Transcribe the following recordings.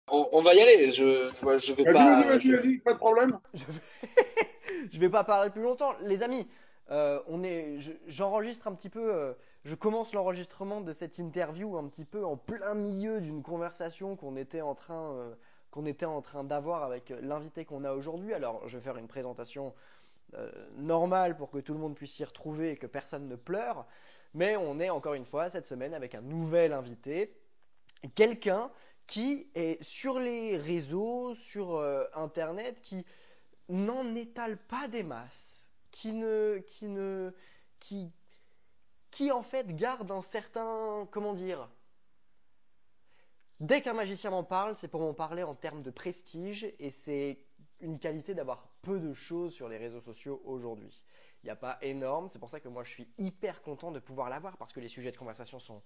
On va y aller. Je vais pas. Vas-y, pas de problème. Je vais, je vais pas parler plus longtemps. Les amis, j'enregistre un petit peu, je commence l'enregistrement de cette interview un petit peu en plein milieu d'une conversation qu'on était en train d'avoir avec l'invité qu'on a aujourd'hui. Alors, je vais faire une présentation normale pour que tout le monde puisse s'y retrouver et que personne ne pleure. Mais on est encore une fois cette semaine avec un nouvel invité, quelqu'un qui est sur les réseaux, sur Internet, qui n'en étale pas des masses, qui, qui en fait garde un certain, comment dire, dès qu'un magicien m'en parle, c'est pour m'en parler en termes de prestige et c'est une qualité d'avoir peu de choses sur les réseaux sociaux aujourd'hui. Il n'y a pas énorme, c'est pour ça que moi je suis hyper content de pouvoir l'avoir parce que les sujets de conversation sont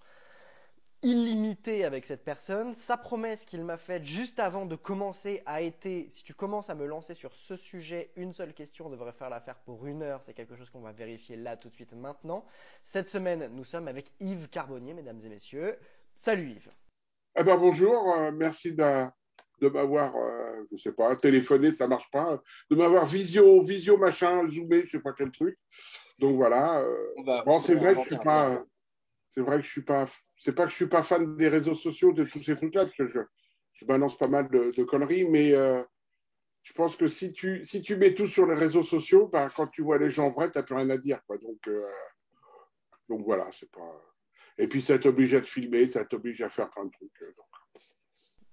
illimité avec cette personne. Sa promesse qu'il m'a faite juste avant de commencer a été, si tu commences à me lancer sur ce sujet, une seule question devrait faire l'affaire pour 1 heure. C'est quelque chose qu'on va vérifier là tout de suite maintenant. Cette semaine, nous sommes avec Yves Carbonnier, mesdames et messieurs. Salut Yves. Eh ben, bonjour, merci de m'avoir, je sais pas, téléphoné, ça marche pas, de m'avoir visio machin, zoomé, je sais pas quel truc. Donc voilà. Bon, c'est vrai On que va je suis faire bien. pas, c'est vrai que je suis pas, c'est pas que je suis pas fan des réseaux sociaux, de tous ces trucs-là, parce que je balance pas mal de conneries, mais je pense que si tu mets tout sur les réseaux sociaux, ben, quand tu vois les gens vrais, t'as plus rien à dire, quoi. Donc voilà, c'est pas. Et puis ça t'oblige à te filmer, ça t'oblige à faire plein de trucs.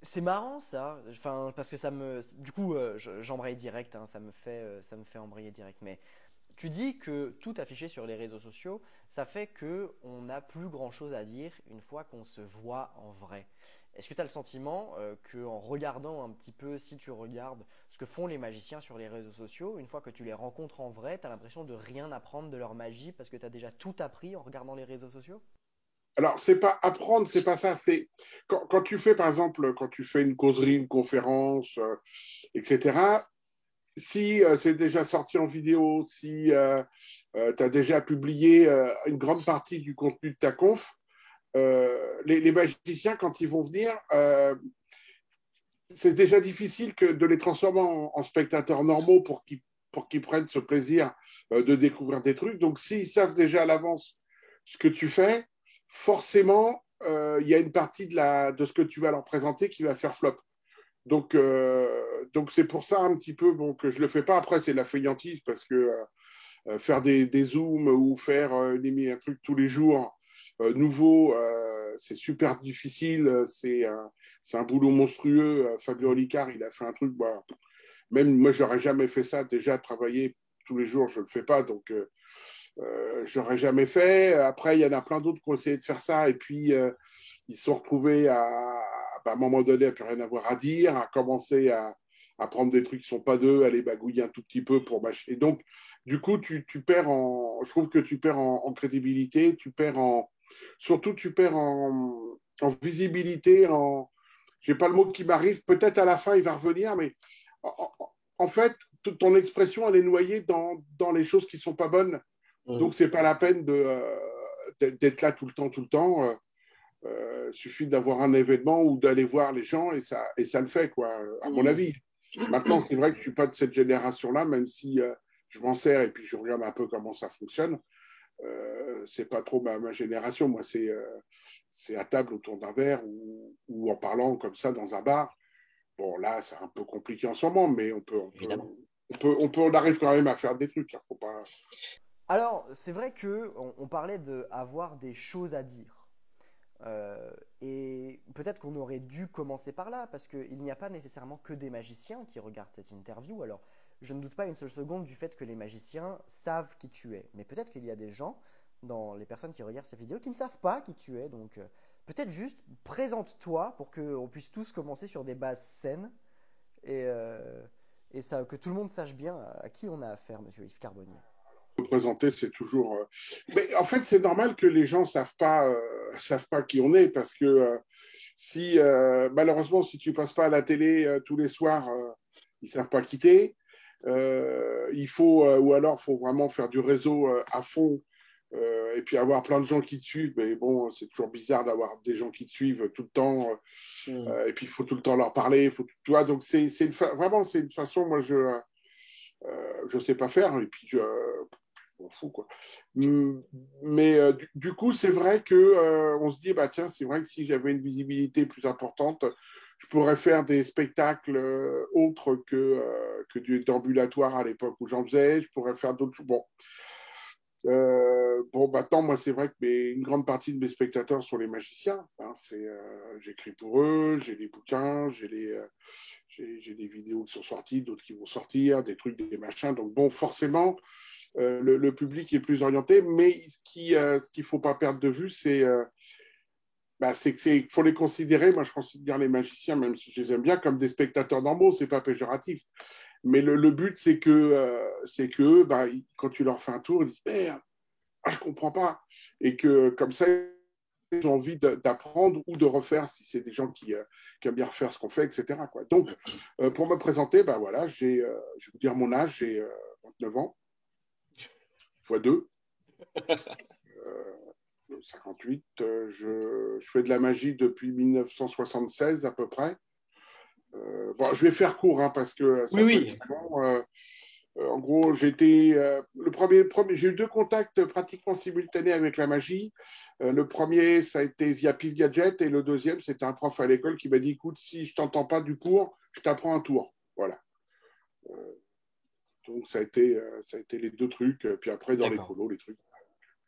C'est marrant ça, enfin, parce que ça me. Du coup, j'embraye direct, hein, ça me fait embrayer direct. Mais tu dis que tout affiché sur les réseaux sociaux, ça fait que on n'a plus grand-chose à dire une fois qu'on se voit en vrai. Est-ce que tu as le sentiment qu'en regardant un petit peu, si tu regardes ce que font les magiciens sur les réseaux sociaux, une fois que tu les rencontres en vrai, tu as l'impression de rien apprendre de leur magie parce que tu as déjà tout appris en regardant les réseaux sociaux? Alors, c'est pas apprendre, c'est pas ça. C'est quand tu fais, par exemple, quand tu fais une causerie, une conférence, etc. Si c'est déjà sorti en vidéo, si tu as déjà publié une grande partie du contenu de ta conf, les magiciens, quand ils vont venir, c'est déjà difficile de les transformer en spectateurs normaux pour qu'ils prennent ce plaisir de découvrir des trucs. Donc, s'ils savent déjà à l'avance ce que tu fais, forcément, il y a une partie de ce que tu vas leur présenter qui va faire flop. Donc c'est pour ça un petit peu bon, que je ne le fais pas. Après, c'est la fainéantise parce que faire des zooms ou faire un truc tous les jours nouveau, c'est super difficile. C'est un boulot monstrueux. Fabio Olicard, il a fait un truc. Bah, même moi, je n'aurais jamais fait ça. Déjà, travailler tous les jours, je ne le fais pas. Donc, je n'aurais jamais fait. Après, il y en a plein d'autres qui ont essayé de faire ça. Et puis, ils se sont retrouvés à un moment donné, à plus rien avoir à dire, à commencer à prendre des trucs qui ne sont pas d'eux, à les bagouiller un tout petit peu pour mâcher. Et donc, du coup, tu perds je trouve que tu perds en crédibilité, surtout tu perds en visibilité, j'ai pas le mot qui m'arrive, peut-être à la fin il va revenir, mais en fait, ton expression, elle est noyée dans les choses qui sont pas bonnes. Mm. Donc, c'est pas la peine d'être là tout le temps, tout le temps. Suffit d'avoir un événement ou d'aller voir les gens et ça le fait, quoi, à mon Mm. avis. Maintenant, c'est vrai que je suis pas de cette génération-là, même si je m'en sers et puis je regarde un peu comment ça fonctionne. C'est pas trop ma génération. Moi, c'est à table autour d'un verre ou en parlant comme ça dans un bar. Bon, là, c'est un peu compliqué en ce moment, mais Évidemment. on arrive quand même à faire des trucs. Hein, faut pas. Alors, c'est vrai que on parlait d'avoir des choses à dire. Et peut-être qu'on aurait dû commencer par là, parce qu'il n'y a pas nécessairement que des magiciens qui regardent cette interview. Alors, je ne doute pas une seule seconde du fait que les magiciens savent qui tu es. Mais peut-être qu'il y a des gens, dans les personnes qui regardent cette vidéo, qui ne savent pas qui tu es. Donc, peut-être juste présente-toi pour qu'on puisse tous commencer sur des bases saines et, ça, que tout le monde sache bien à qui on a affaire, monsieur Yves Carbonnier. Présenter, c'est toujours. Mais en fait, c'est normal que les gens savent pas qui on est parce que si malheureusement, si tu passes pas à la télé tous les soirs, ils savent pas quitter. Il faut ou alors faut vraiment faire du réseau à fond Et puis avoir plein de gens qui te suivent, mais bon, c'est toujours bizarre d'avoir des gens qui te suivent tout le temps. Et puis il faut tout le temps leur parler. Tu vois, donc vraiment, c'est une façon, moi, je sais pas faire. Et puis je m'en fous, quoi. Mais du coup, c'est vrai que on se dit, bah tiens, c'est vrai que si j'avais une visibilité plus importante, je pourrais faire des spectacles autres que d'ambulatoire à l'époque où j'en faisais. Je pourrais faire d'autres choses. Bon, maintenant, moi, c'est vrai que une grande partie de mes spectateurs sont les magiciens. Hein, j'écris pour eux, j'ai des bouquins, j'ai des vidéos qui sont sorties, d'autres qui vont sortir, des trucs, des machins. Donc, bon, forcément, le public est plus orienté. Mais ce qu'il faut pas perdre de vue, c'est qu'il faut les considérer. Moi, je considère les magiciens, même si je les aime bien, comme des spectateurs normaux. C'est pas péjoratif. Mais le but, c'est que quand tu leur fais un tour, ils disent merde, je comprends pas. Et que comme ça, ils ont envie d'apprendre ou de refaire si c'est des gens qui aiment bien refaire ce qu'on fait, etc., quoi. Donc, pour me présenter, voilà, je vais vous dire mon âge, j'ai 29 ans, fois 2, 58. Je fais de la magie depuis 1976 à peu près. Je vais faire court hein, parce que ça peut être long. En gros, j'ai eu 2 contacts pratiquement simultanés avec la magie. Le premier, ça a été via Pif Gadget, et le deuxième, c'était un prof à l'école qui m'a dit, écoute, si je t'entends pas du cours, je t'apprends un tour. Voilà. Donc ça a été les 2 trucs. Puis après, dans les colos, les trucs.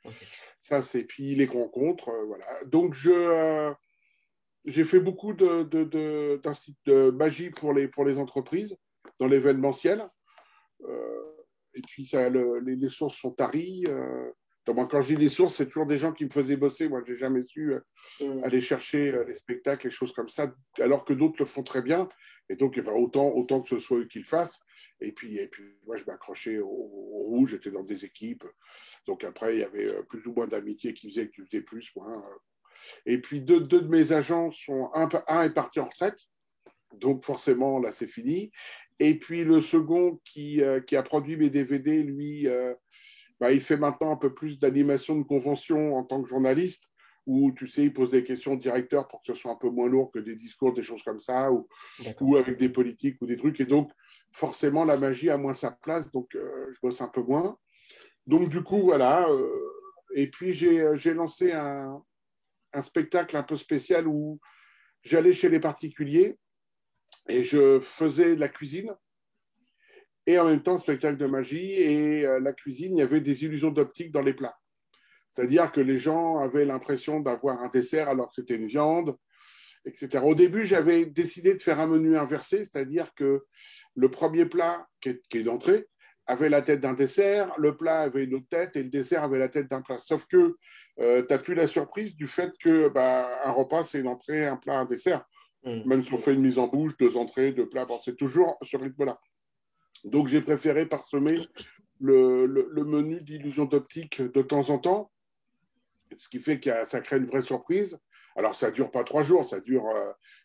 Okay. Ça, c'est puis les rencontres, voilà. Donc j'ai fait beaucoup de magie pour les entreprises dans l'événementiel. Et puis les sources sont taries. Quand je dis des sources, c'est toujours des gens qui me faisaient bosser. Moi, je n'ai jamais su aller chercher les spectacles, les choses comme ça, alors que d'autres le font très bien. Et donc, autant que ce soit eux qui le fassent. Et puis moi, je m'accrochais au rouge, j'étais dans des équipes. Donc après, il y avait plus ou moins d'amitié qui faisait que tu faisais plus. Et puis, deux de mes agents, un est parti en retraite. Donc forcément, là, c'est fini. Et puis le second qui a produit mes DVD, lui, il fait maintenant un peu plus d'animation de convention en tant que journaliste, où, tu sais, il pose des questions au directeur pour que ce soit un peu moins lourd que des discours, des choses comme ça, ou avec des politiques ou des trucs. Et donc, forcément, la magie a moins sa place, donc je bosse un peu moins. Donc, du coup, voilà. Et puis, j'ai lancé un spectacle un peu spécial où j'allais chez les particuliers et je faisais de la cuisine et en même temps spectacle de magie. Et la cuisine, il y avait des illusions d'optique dans les plats. C'est-à-dire que les gens avaient l'impression d'avoir un dessert alors que c'était une viande, etc. Au début, j'avais décidé de faire un menu inversé, c'est-à-dire que le premier plat, qui est d'entrée, avait la tête d'un dessert, le plat avait une autre tête et le dessert avait la tête d'un plat. Sauf que tu n'as plus la surprise du fait que un repas, c'est une entrée, un plat, un dessert. Même si on fait une mise en bouche, 2 entrées, 2 plats, c'est toujours ce rythme-là. Donc, j'ai préféré parsemer le menu d'illusion d'optique de temps en temps, ce qui fait que ça crée une vraie surprise. Alors, ça ne dure pas 3 jours, ça dure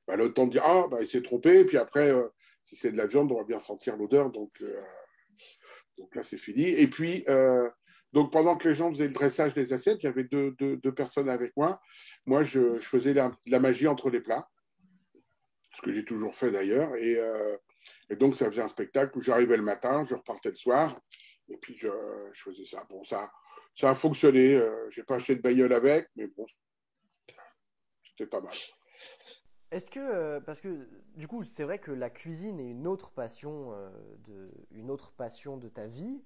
le temps de dire « Ah, il s'est trompé », et puis après, si c'est de la viande, on va bien sentir l'odeur, donc là, c'est fini. Et puis, donc pendant que les gens faisaient le dressage des assiettes, j'avais deux personnes avec moi. Moi, je faisais la magie entre les plats, ce que j'ai toujours fait d'ailleurs. Et donc, ça faisait un spectacle où j'arrivais le matin, je repartais le soir, et puis je faisais ça. Bon, ça a fonctionné. Je n'ai pas acheté de bagnole avec, mais bon, c'était pas mal. Est-ce que, parce que du coup, c'est vrai que la cuisine est une autre passion de ta vie,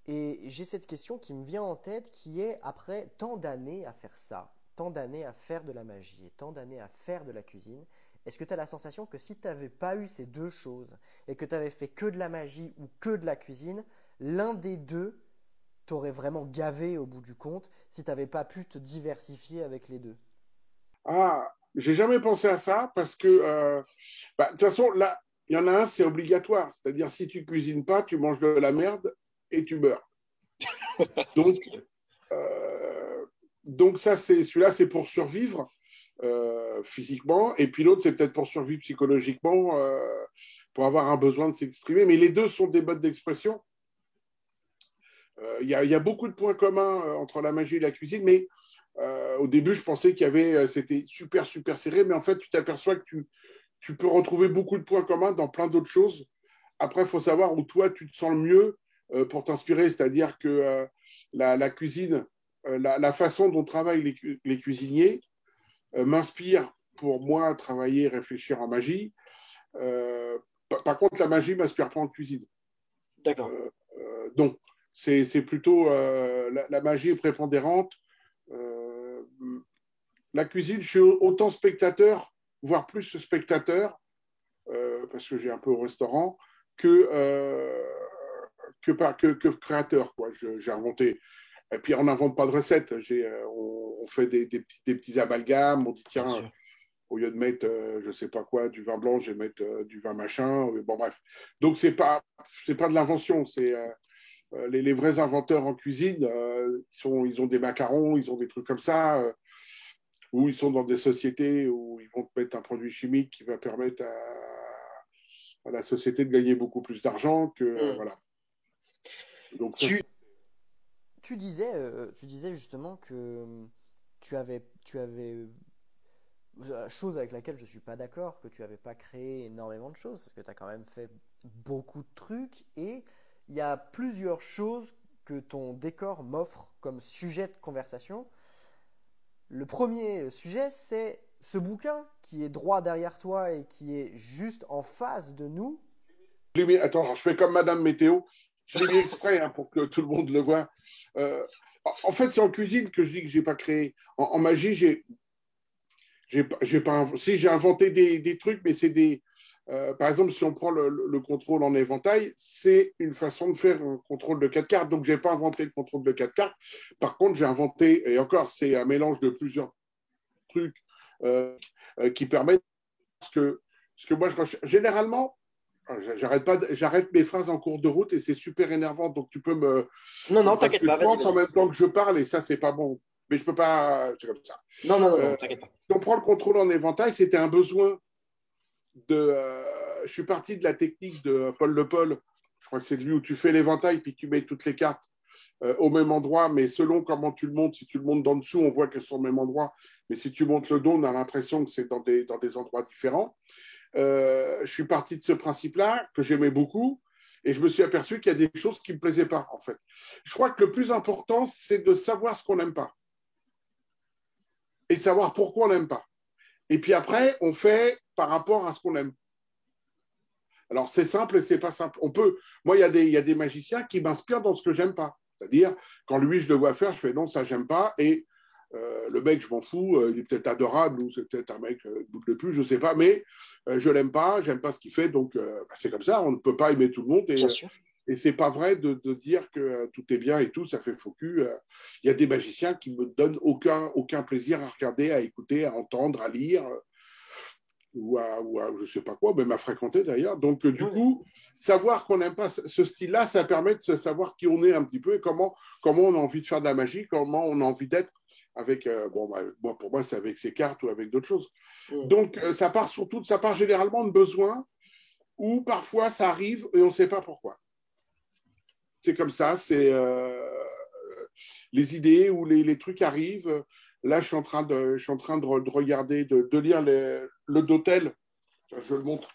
et j'ai cette question qui me vient en tête, qui est après tant d'années à faire ça, tant d'années à faire de la magie, et tant d'années à faire de la cuisine, est-ce que tu as la sensation que si tu n'avais pas eu ces 2 choses, et que tu avais fait que de la magie ou que de la cuisine, l'un des 2 t'aurait vraiment gavé au bout du compte, si tu n'avais pas pu te diversifier avec les 2? Ah, j'ai jamais pensé à ça parce que, de toute façon, là, il y en a un, c'est obligatoire. C'est-à-dire, si tu cuisines pas, tu manges de la merde et tu meurs. Donc ça, celui-là, c'est pour survivre physiquement. Et puis l'autre, c'est peut-être pour survivre psychologiquement, pour avoir un besoin de s'exprimer. Mais les 2 sont des modes d'expression. Il y a beaucoup de points communs entre la magie et la cuisine, mais au début, je pensais c'était super, super serré, mais en fait, tu t'aperçois que tu peux retrouver beaucoup de points communs dans plein d'autres choses. Après, il faut savoir où toi, tu te sens le mieux pour t'inspirer, c'est-à-dire que la cuisine, la façon dont travaillent les cuisiniers m'inspire pour moi travailler, réfléchir en magie. Par contre, la magie ne m'inspire pas en cuisine. D'accord. Donc, c'est plutôt la magie est prépondérante. Euh, la cuisine, je suis autant spectateur, voire plus spectateur, parce que j'ai un peu au restaurant, que créateur. Quoi. J'ai inventé. Et puis, on n'invente pas de recettes. On fait des petits amalgames. On dit, tiens, au lieu de mettre, je ne sais pas quoi, du vin blanc, je vais mettre du vin machin. Bon, bref. Donc, c'est pas de l'invention. Les vrais inventeurs en cuisine, ils ont des macarons, ils ont des trucs comme ça, ou ils sont dans des sociétés où ils vont te mettre un produit chimique qui va permettre à la société de gagner beaucoup plus d'argent que voilà. Donc ça, tu disais justement que tu avais chose avec laquelle je suis pas d'accord, que tu n'avais pas créé énormément de choses, parce que tu as quand même fait beaucoup de trucs, et il y a plusieurs choses que ton décor m'offre comme sujet de conversation. Le premier sujet, c'est ce bouquin qui est droit derrière toi et qui est juste en face de nous. attends, je fais comme Madame Météo. Je l'ai mis exprès hein, pour que tout le monde le voit. En fait, c'est en cuisine que je dis que j'ai pas créé. En magie, j'ai inventé des trucs, mais c'est par exemple, si on prend le contrôle en éventail, c'est une façon de faire un contrôle de 4 cartes. Donc, j'ai pas inventé le contrôle de 4 cartes. Par contre, j'ai inventé, et encore, c'est un mélange de plusieurs trucs qui permettent ce que moi, généralement, j'arrête mes phrases en cours de route et c'est super énervant. Donc, tu peux me. Non, Parce t'inquiète que pas, je pense en même temps que je parle et ça, c'est pas bon. Mais je peux pas. C'est comme ça. Non, t'inquiète pas. Si on prend le contrôle en éventail, c'était un besoin de. Je suis parti de la technique de Paul Le Paul. Je crois que c'est lui où tu fais l'éventail puis tu mets toutes les cartes au même endroit, mais selon comment tu le montes, si tu le montes d'en dessous, on voit qu'elles sont au même endroit. Mais si tu montes le dos, on a l'impression que c'est dans des endroits différents. Je suis parti de ce principe-là que j'aimais beaucoup et je me suis aperçu qu'il y a des choses qui ne me plaisaient pas, en fait. Je crois que le plus important, c'est de savoir ce qu'on n'aime pas et de savoir pourquoi on n'aime pas. Et puis après, on fait par rapport à ce qu'on aime. Alors, c'est simple et c'est pas simple. Moi, il y a des magiciens qui m'inspirent dans ce que j'aime pas. C'est-à-dire, quand lui, je le vois faire, je fais non, ça, j'aime pas. Et le mec, je m'en fous, il est peut-être adorable ou c'est peut-être un mec bout de plus, je sais pas, mais je l'aime pas, j'aime pas ce qu'il fait, donc c'est comme ça, on ne peut pas aimer tout le monde Bien sûr. et c'est pas vrai de dire que tout est bien et tout, ça fait faux cul. Il y a des magiciens qui me donnent aucun plaisir à regarder, à écouter, à entendre, à lire ou à je sais pas quoi, même à fréquenter d'ailleurs. Donc, du coup, savoir qu'on n'aime pas ce style-là, ça permet de savoir qui on est un petit peu et comment on a envie de faire de la magie, comment on a envie d'être avec, pour moi, c'est avec ses cartes ou avec d'autres choses. Donc, ça part généralement de besoins ou parfois ça arrive et on ne sait pas pourquoi. C'est comme ça, c'est les idées ou les trucs arrivent. Là, je suis en train de regarder, de lire le dotel. Je le montre.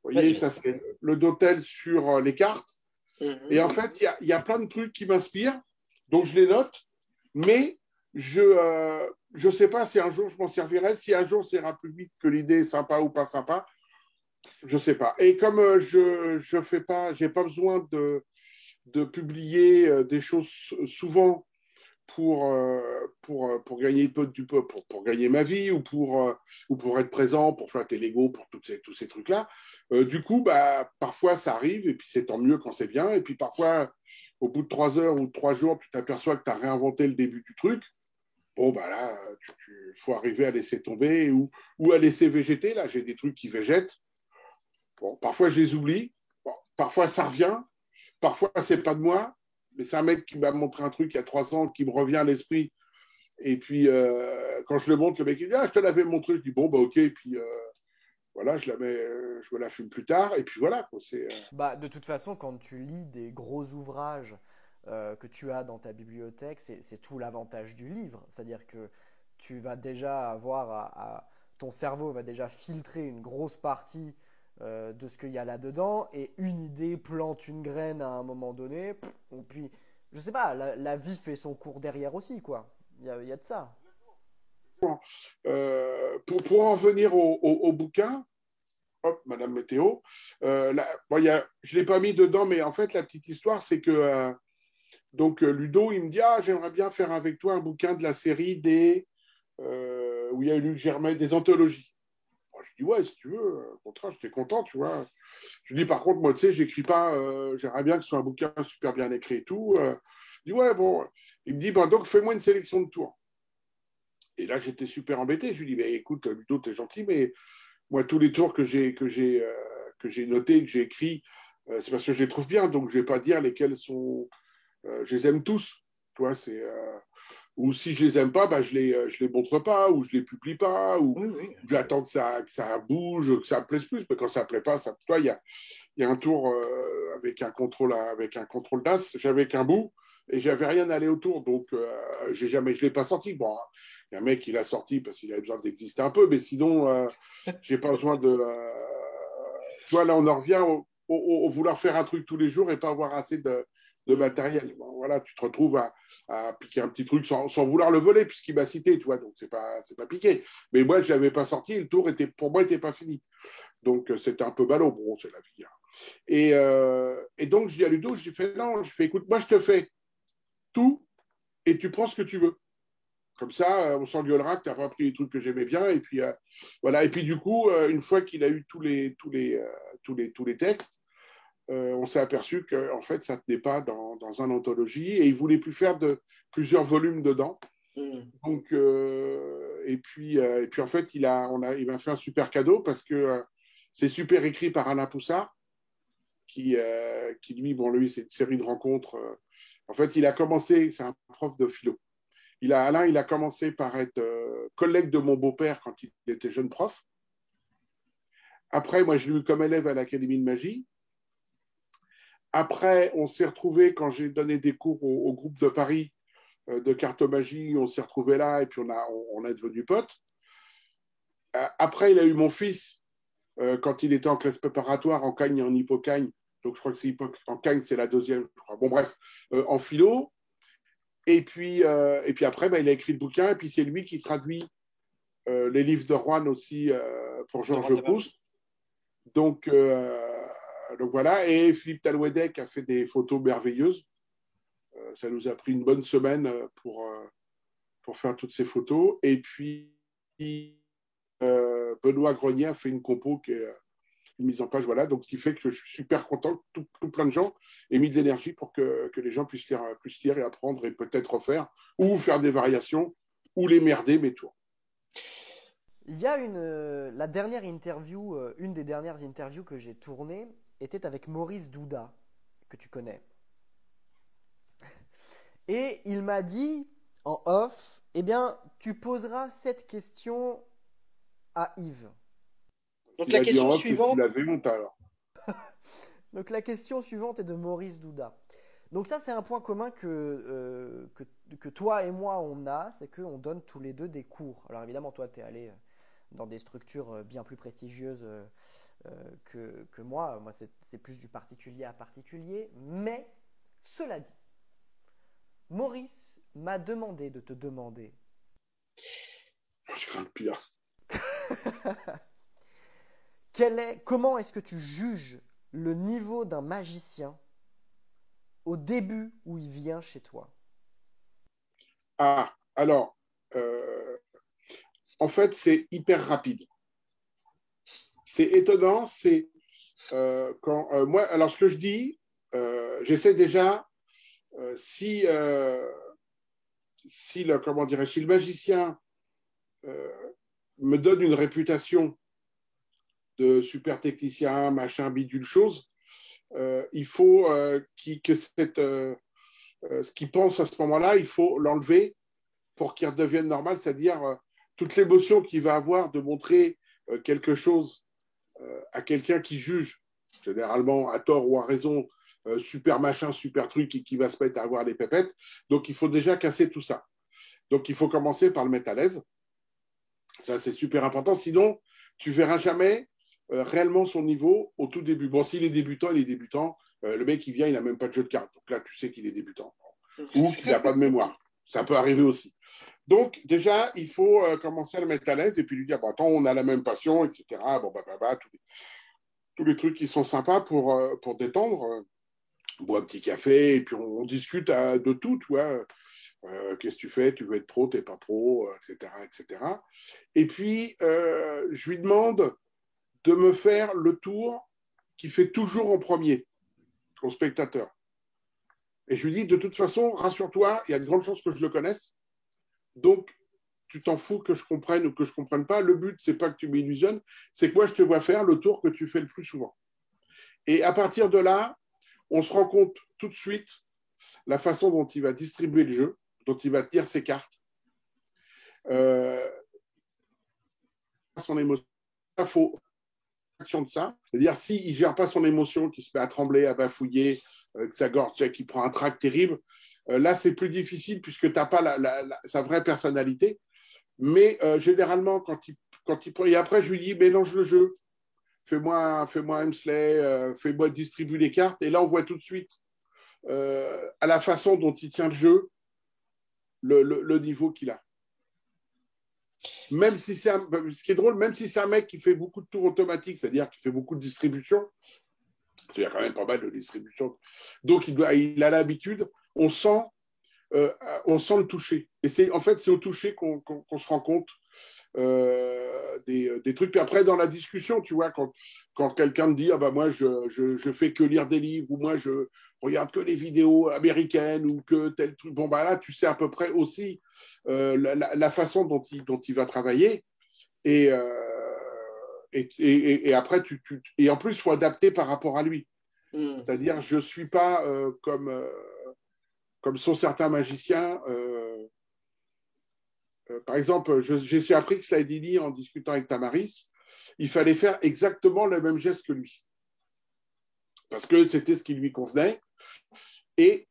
Vous voyez, ça, c'est le dotel sur les cartes. Et en fait, il y a plein de trucs qui m'inspirent. Donc, je les note. Mais je sais pas si un jour je m'en servirai. Si un jour, ça ira plus vite que l'idée est sympa ou pas sympa, je sais pas. Et comme je fais pas, j'ai pas besoin de publier des choses souvent pour gagner pour gagner ma vie ou pour être présent, pour faire tes Lego, pour tous ces trucs-là. Du coup, bah, parfois ça arrive et puis c'est tant mieux quand c'est bien. Et puis parfois, au bout de 3 heures ou de 3 jours, tu t'aperçois que tu as réinventé le début du truc. Bon, bah là, il faut arriver à laisser tomber ou à laisser végéter. Là, j'ai des trucs qui végètent. Bon, parfois, je les oublie. Bon, parfois, ça revient. Parfois, c'est pas de moi, mais c'est un mec qui m'a montré un truc il y a 3 ans qui me revient à l'esprit. Et puis, quand je le montre, le mec il dit ah, je te l'avais montré. Je dis bon, bah ok. Et puis, voilà, je me la fume plus tard. Et puis voilà. Bah, de toute façon, quand tu lis des gros ouvrages que tu as dans ta bibliothèque, c'est tout l'avantage du livre. C'est-à-dire que tu vas déjà avoir ton cerveau va déjà filtrer une grosse partie de ce qu'il y a là-dedans et une idée plante une graine à un moment donné. Et puis, je sais pas, la vie fait son cours derrière aussi, quoi. Il y a de ça. Pour en venir au bouquin, hop, Madame Météo, bon, je ne l'ai pas mis dedans, mais en fait, la petite histoire, c'est que donc Ludo, il me dit, ah, j'aimerais bien faire avec toi un bouquin de la série où il y a eu Luc Germain, des anthologies. Moi, je dis, ouais, si tu veux, au contraire, j'étais content, tu vois. Je dis, par contre, moi, tu sais, j'écris pas, j'aimerais bien que ce soit un bouquin super bien écrit et tout. Je dis, ouais, bon. Il me dit, ben, donc, fais-moi une sélection de tours. Et là, j'étais super embêté. Je lui dis, mais écoute, Ludo, t'es gentil, mais moi, tous les tours que j'ai notés, que j'ai écrits, c'est parce que je les trouve bien. Donc, je vais pas dire lesquels sont. Je les aime tous. Tu vois, c'est. Ou si je les aime pas, bah, je les montre pas, ou je les publie pas, ou Oui, oui. j'attends que ça bouge, que ça me plaise plus. Mais quand ça plaît pas, ça. Tu vois, il y a un tour avec un contrôle d'as, j'avais qu'un bout et j'avais rien allé autour, donc je l'ai pas sorti. Bon, il y a un mec qui l'a sorti parce qu'il avait besoin d'exister un peu, mais sinon j'ai pas besoin de. Tu vois, là on en revient au vouloir faire un truc tous les jours et pas avoir assez de matériel. Bon, voilà, tu te retrouves à piquer un petit truc sans vouloir le voler puisqu'il m'a cité, tu vois, donc c'est pas piqué. Mais moi je l'avais pas sorti, et le tour pour moi était pas fini. Donc c'était un peu ballot, bon, c'est la vie. Hein. Et donc, je dis à Ludo, je lui fais non, je fais écoute, moi je te fais tout et tu prends ce que tu veux. Comme ça, on s'engueulera que tu n'as pas pris les trucs que j'aimais bien. Et puis, voilà. Et puis, du coup, une fois qu'il a eu tous les textes, on s'est aperçu qu'en fait, ça ne tenait pas dans une anthologie et il ne voulait plus faire plusieurs volumes dedans. Donc, et puis, en fait, il m'a fait un super cadeau parce que c'est super écrit par Alain Poussard qui lui, bon, lui, c'est une série de rencontres. En fait, il a commencé, c'est un prof de philo. Alain, il a commencé par être collègue de mon beau-père quand il était jeune prof. Après, moi, je l'ai eu comme élève à l'Académie de magie. Après, on s'est retrouvés quand j'ai donné des cours au groupe de Paris de cartomagie. On s'est retrouvés là et puis on est devenus potes. Après, il a eu mon fils quand il était en classe préparatoire en Cagne et en Hippocagne. Donc, je crois que c'est en Cagne, c'est la deuxième. Bon, bref, en philo. Et puis après, il a écrit le bouquin. Et puis, c'est lui qui traduit les livres de Rouen aussi pour Georges Proust. Donc voilà. Et Philippe Talouedec a fait des photos merveilleuses. Ça nous a pris une bonne semaine pour faire toutes ces photos. Et puis, Benoît Grenier a fait une compo qui est une mise en page, voilà, donc ce qui fait que je suis super content que tout plein de gens aient mis de l'énergie pour que les gens puissent lire et apprendre et peut-être refaire, ou faire des variations, ou les merder, mais tout. Il y a la dernière interview, une des dernières interviews que j'ai tournées était avec Maurice Douda, que tu connais. Et il m'a dit en off, eh bien, tu poseras cette question à Yves. Donc la question suivante. Donc la question suivante est de Maurice Douda. Donc ça, c'est un point commun que toi et moi, on a, c'est qu'on donne tous les deux des cours. Alors évidemment, toi, tu es allé dans des structures bien plus prestigieuses que moi. Moi, c'est plus du particulier à particulier. Mais, cela dit, Maurice m'a demandé de te demander. Je crains le pire. Comment est-ce que tu juges le niveau d'un magicien au début où il vient chez toi? Ah, alors, en fait, c'est hyper rapide. C'est étonnant, c'est quand moi, alors ce que je dis, j'essaie déjà, si le magicien me donne une réputation de super technicien, machin, bidule chose, il faut que ce qu'il pense à ce moment-là, il faut l'enlever pour qu'il redevienne normal, c'est-à-dire toute l'émotion qu'il va avoir de montrer quelque chose à quelqu'un qui juge généralement à tort ou à raison, super machin, super truc, et qui va se mettre à avoir des pépettes. Donc, il faut déjà casser tout ça. Donc, il faut commencer par le mettre à l'aise. Ça, c'est super important. Sinon, tu ne verras jamais réellement son niveau au tout début. Bon, s'il est débutant, il est débutant. Le mec, il vient, il n'a même pas de jeu de cartes. Donc là, tu sais qu'il est débutant. Ou qu'il n'a pas de mémoire. Ça peut arriver aussi. Donc, déjà, il faut commencer à le mettre à l'aise et puis lui dire, bah, attends, on a la même passion, etc. Bon, tous les trucs qui sont sympas pour détendre. On boit un petit café et puis on discute de tout, tu vois. Qu'est-ce que tu fais? Tu veux être pro, tu n'es pas pro, etc., etc. Et puis, je lui demande de me faire le tour qu'il fait toujours en premier au spectateur. Et je lui dis, de toute façon, rassure-toi, il y a de grandes chances que je le connaisse. Donc, tu t'en fous que je comprenne ou que je ne comprenne pas. Le but, ce n'est pas que tu m'illusionnes, c'est que moi, je te vois faire le tour que tu fais le plus souvent. Et à partir de là, on se rend compte tout de suite la façon dont il va distribuer le jeu, dont il va tenir ses cartes, son émotion. Il faut de ça. C'est-à-dire, s'il ne gère pas son émotion, qu'il se met à trembler, à bafouiller, que sa gorge, qui prend un trac terrible, là, c'est plus difficile puisque tu n'as pas sa vraie personnalité. Mais généralement, quand il prend... Et après, je lui dis, mélange le jeu. Fais-moi un Hemsley, fais-moi distribuer les cartes. Et là, on voit tout de suite, à la façon dont il tient le jeu, le niveau qu'il a. Même si ce qui est drôle, même si c'est un mec qui fait beaucoup de tours automatiques, c'est-à-dire qui fait beaucoup de distribution, il y a quand même pas mal de distribution, donc il a l'habitude, on sent le toucher. Et en fait, c'est au toucher qu'on se rend compte des trucs. Puis après, dans la discussion, tu vois, quand quelqu'un te dit, ah bah moi, je fais que lire des livres, ou moi, je regarde que les vidéos américaines, ou que tel truc, bon, bah là, tu sais à peu près aussi la façon dont il va travailler. Et après, et en plus, il faut adapter par rapport à lui. C'est-à-dire, je ne suis pas comme sont certains magiciens. Par exemple, j'ai appris que Slaidini, en discutant avec Tamaris, il fallait faire exactement le même geste que lui. Parce que c'était ce qui lui convenait. Et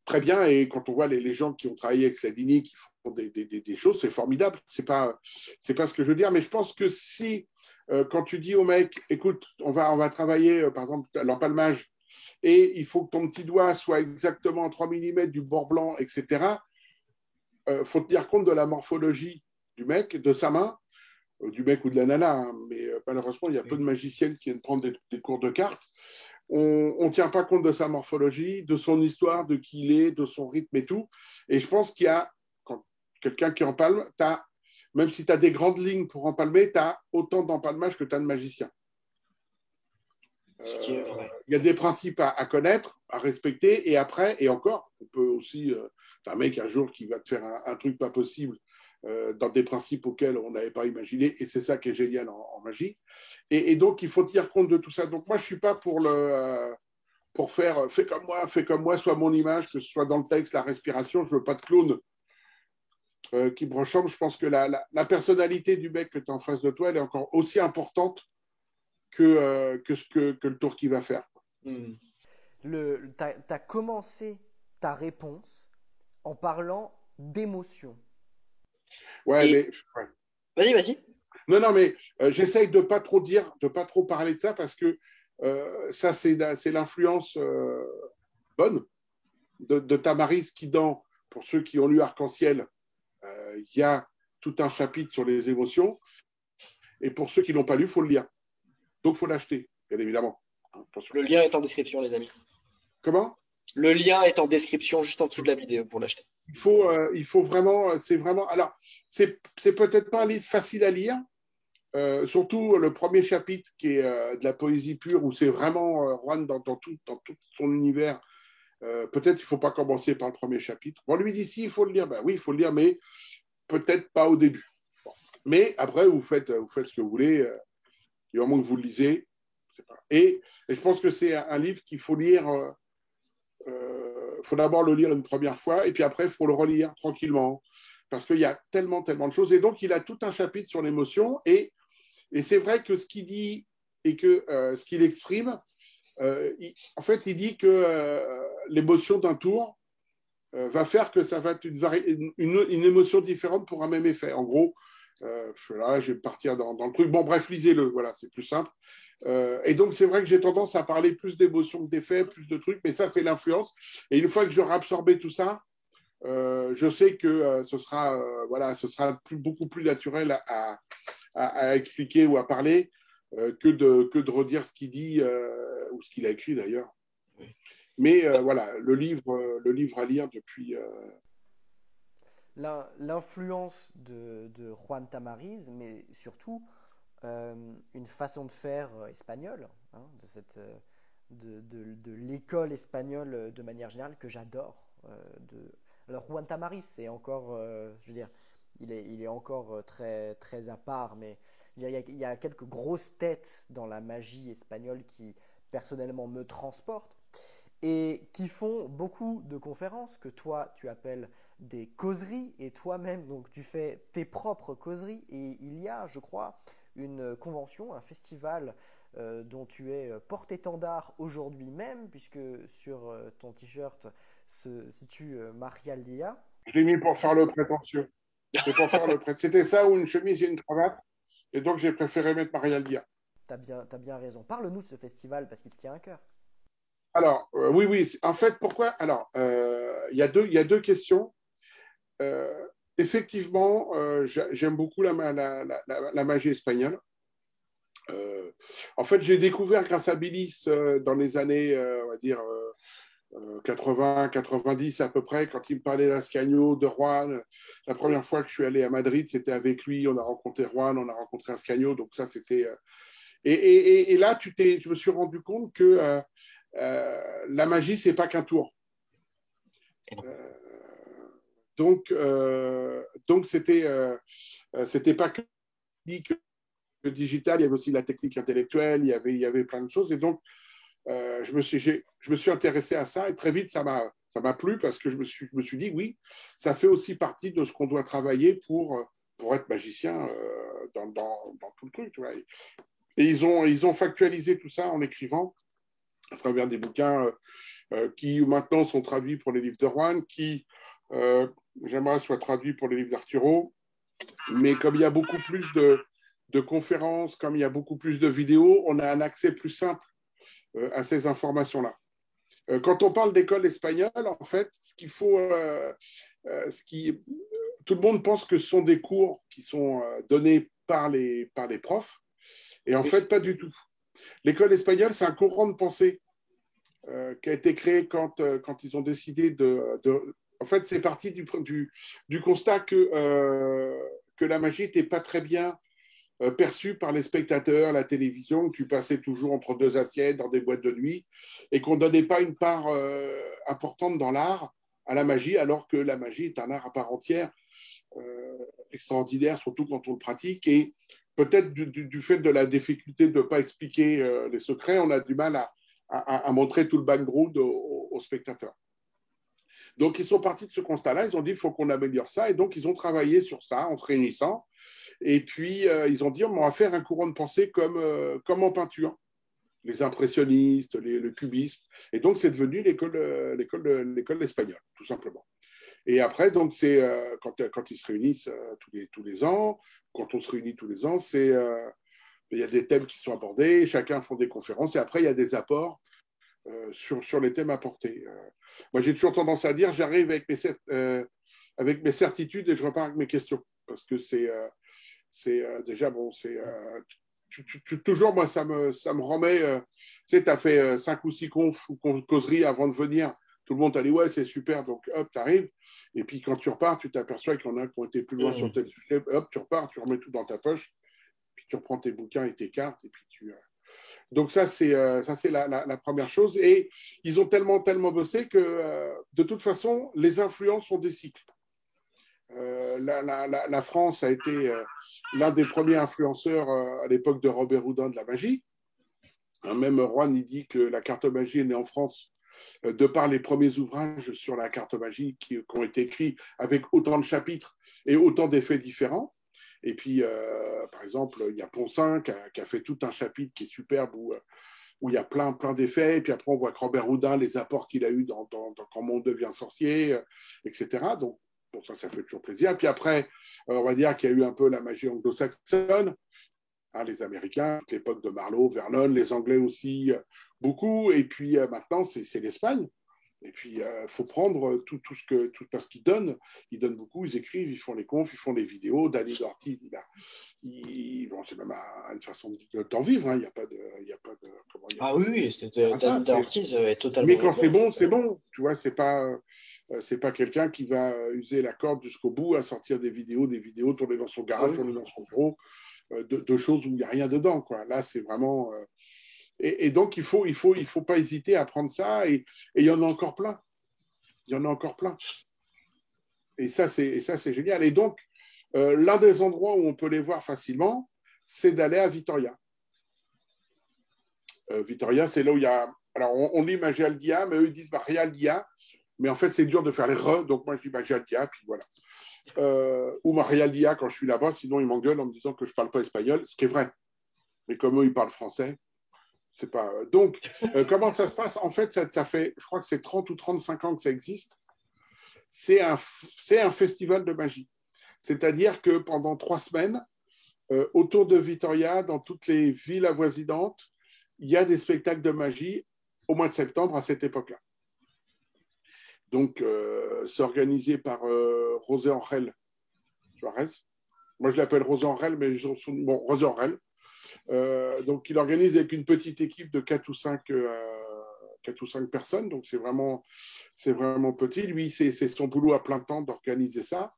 très bien, et quand on voit les gens qui ont travaillé avec Slaidini, qui font des choses, c'est formidable. C'est pas ce que je veux dire, mais je pense que si, quand tu dis au mec, écoute, on va travailler, par exemple, l'empalmage, et il faut que ton petit doigt soit exactement 3 mm du bord blanc, etc., faut tenir compte de la morphologie du mec, de sa main, du mec ou de la nana, hein, mais malheureusement, il y a peu de magiciennes qui viennent prendre des cours de cartes. On ne tient pas compte de sa morphologie, de son histoire, de qui il est, de son rythme et tout. Et je pense qu'il y a, quand quelqu'un qui empalme, même si tu as des grandes lignes pour empalmer, tu as autant d'empalmage que tu as de magiciens. Il y a des principes à connaître, à respecter, et après, et encore, on peut aussi, un mec un jour qui va te faire un truc pas possible dans des principes auxquels on n'avait pas imaginé, et c'est ça qui est génial en magie. Et donc, il faut tenir compte de tout ça. Donc, moi, je ne suis pas pour faire fais comme moi, soit mon image, que ce soit dans le texte, la respiration. Je ne veux pas de clown qui me ressemble. Je pense que la personnalité du mec que tu as en face de toi, elle est encore aussi importante que le tour qu'il va faire. Tu as commencé ta réponse en parlant d'émotion. Ouais. Vas-y. Non, mais j'essaye de pas trop parler de ça parce que ça, c'est l'influence bonne de Tamaris qui, pour ceux qui ont lu Arc-en-Ciel, il y a tout un chapitre sur les émotions. Et pour ceux qui ne l'ont pas lu, il faut le lire. Donc, il faut l'acheter, bien évidemment. Le lien est en description, les amis. Comment? Le lien est en description juste en dessous de la vidéo pour l'acheter. Il faut vraiment, c'est vraiment. Alors, c'est peut-être pas un livre facile à lire, surtout le premier chapitre qui est de la poésie pure, où c'est vraiment Juan dans tout son univers. Peut-être qu'il ne faut pas commencer par le premier chapitre. Bon, lui dit si, il faut le lire. Ben oui, il faut le lire, mais peut-être pas au début. Bon. Mais après, vous faites ce que vous voulez. Du moment que vous le lisez. Et je pense que c'est un livre qu'il faut lire. Faut d'abord le lire une première fois, et puis après, il faut le relire tranquillement. Parce qu'il y a tellement de choses. Et donc, il a tout un chapitre sur l'émotion. Et c'est vrai que ce qu'il dit et que ce qu'il exprime, En fait, il dit que l'émotion d'un tour va faire que ça va être une émotion différente pour un même effet. En gros, là, je vais partir dans le truc. Bon, bref, lisez-le, voilà, c'est plus simple. Et donc, c'est vrai que j'ai tendance à parler plus d'émotions que d'effets, plus de trucs, mais ça, c'est l'influence. Et une fois que j'aurai absorbé tout ça, je sais que ce sera beaucoup plus naturel à expliquer ou à parler que de redire ce qu'il dit ou ce qu'il a écrit d'ailleurs. Mais voilà, le livre à lire depuis. L'influence de Juan Tamariz, mais surtout une façon de faire espagnole, hein, de l'école espagnole de manière générale que j'adore. Alors Juan Tamariz, c'est encore, je veux dire, il est encore très, très à part, mais il y a quelques grosses têtes dans la magie espagnole qui personnellement me transportent et qui font beaucoup de conférences que toi tu appelles des causeries et toi-même donc tu fais tes propres causeries et il y a je crois une convention, un festival dont tu es porte-étendard aujourd'hui même puisque sur ton t-shirt se situe Marialdia. Je l'ai mis pour faire le prétentieux. C'est pour faire le prêt. C'était ça ou une chemise et une cravate. Et donc, j'ai préféré mettre Marial Dia. T'as bien raison. Parle-nous de ce festival parce qu'il te tient à cœur. Alors, oui, oui. En fait, pourquoi? Alors, il y a deux questions. Euh, Effectivement, j'aime beaucoup la magie espagnole. En fait, j'ai découvert grâce à Billis dans les années, on va dire, 80, 90 à peu près, quand il me parlait d'Ascanio, de Juan. La première fois que je suis allé à Madrid, c'était avec lui. On a rencontré Juan, on a rencontré Ascanio. Donc ça, c'était... Et là, je me suis rendu compte que la magie, c'est pas qu'un tour. Euh, donc c'était pas que digital, il y avait aussi la technique intellectuelle, il y avait plein de choses. Et donc, je me suis intéressé à ça et très vite, ça m'a plu parce que je me suis dit, oui, ça fait aussi partie de ce qu'on doit travailler pour être magicien dans tout le truc. Tu vois. Et ils ont factualisé tout ça en écrivant à travers des bouquins qui maintenant sont traduits pour les livres de Juan, qui j'aimerais soient traduits pour les livres d'Arturo. Mais comme il y a beaucoup plus de conférences, comme il y a beaucoup plus de vidéos, on a un accès plus simple à ces informations-là. Quand on parle d'école espagnole, en fait, ce qu'il faut, tout le monde pense que ce sont des cours qui sont donnés par les profs, et en fait, pas du tout. L'école espagnole, c'est un courant de pensée qui a été créé quand ils ont décidé en fait, c'est parti du constat que la magie n'était pas très bien perçu par les spectateurs, la télévision, que tu passais toujours entre deux assiettes dans des boîtes de nuit et qu'on ne donnait pas une part importante dans l'art à la magie, alors que la magie est un art à part entière, extraordinaire, surtout quand on le pratique. Et peut-être du fait de la difficulté de ne pas expliquer les secrets, on a du mal à montrer tout le background aux spectateurs. Donc, ils sont partis de ce constat-là. Ils ont dit il faut qu'on améliore ça. Et donc, ils ont travaillé sur ça en se réunissant. Et puis, ils ont dit on va faire un courant de pensée comme en peinture. Les impressionnistes, le cubisme. Et donc, c'est devenu l'école espagnole, tout simplement. Et après, donc, c'est quand ils se réunissent tous les ans, quand on se réunit tous les ans, il y a des thèmes qui sont abordés, chacun font des conférences, et après, il y a des apports sur les thèmes apportés. Moi, j'ai toujours tendance à dire, j'arrive avec mes certitudes et je repars avec mes questions. Parce que déjà, bon, toujours, moi, ça me remet. Tu sais, tu as fait 5 ou 6 causeries avant de venir. Tout le monde t'a dit, ouais, c'est super, donc hop, tu arrives. Et puis quand tu repars, tu t'aperçois qu'il y en a qui ont été plus loin sur tel sujet. Hop, tu repars, tu remets tout dans ta poche. Puis tu reprends tes bouquins et tes cartes. Et puis donc ça, c'est la première chose. Et ils ont tellement bossé que, de toute façon, les influences sont des cycles. La France a été l'un des premiers influenceurs à l'époque de Robert Houdin de la magie. Même Juan, il dit que la carte magie est née en France de par les premiers ouvrages sur la carte magie qui ont été écrits avec autant de chapitres et autant d'effets différents. Et puis, par exemple, il y a Poncin qui a fait tout un chapitre qui est superbe où il y a plein d'effets. Et puis après, on voit que Robert Houdin, les apports qu'il a eu dans Quand Monde devient sorcier, etc. Donc, bon, ça fait toujours plaisir. Et puis après, on va dire qu'il y a eu un peu la magie anglo-saxonne, hein, les Américains, l'époque de Marlowe, Vernon, les Anglais aussi, beaucoup. Et puis maintenant, c'est l'Espagne. Et puis, il faut prendre tout parce qu'ils donnent. Ils donnent beaucoup, ils écrivent, ils font les confs, ils font les vidéos. Danny Ortiz, bon, c'est même une façon d'en vivre. Hein. Il n'y a pas de. Ah oui, Danny Ortiz est totalement. Mais quand c'est bon, c'est bon. Tu vois, c'est pas quelqu'un qui va user la corde jusqu'au bout à sortir des vidéos, tourner dans son garage, tourner dans son bureau, de choses où il n'y a rien dedans. Quoi. Là, c'est vraiment. Et donc, il faut pas hésiter à prendre ça. Et il y en a encore plein. Il y en a encore plein. Et ça, c'est génial. Et donc, l'un des endroits où on peut les voir facilement, c'est d'aller à Vitoria. Vitoria, c'est là où il y a... Alors, on dit Magia al Dia, mais eux, ils disent Magia al Dia. Mais en fait, c'est dur de faire les re. Donc, moi, je dis Magia al Dia, puis voilà. Ou Magia al Dia quand je suis là-bas. Sinon, ils m'engueulent en me disant que je ne parle pas espagnol, ce qui est vrai. Mais comme eux, ils parlent français, c'est pas. Donc, comment ça se passe? En fait, ça fait, je crois que c'est 30 ou 35 ans que ça existe. C'est un festival de magie. C'est-à-dire que pendant 3 semaines, autour de Vitoria, dans toutes les villes avoisinantes, il y a des spectacles de magie au mois de septembre à cette époque-là. Donc, c'est organisé par José Angel Juarez. Moi, je l'appelle José Angel, mais bon, José Angel. Donc, il organise avec une petite équipe de 4 ou 5 personnes. Donc, c'est vraiment petit. Lui, c'est son boulot à plein temps d'organiser ça.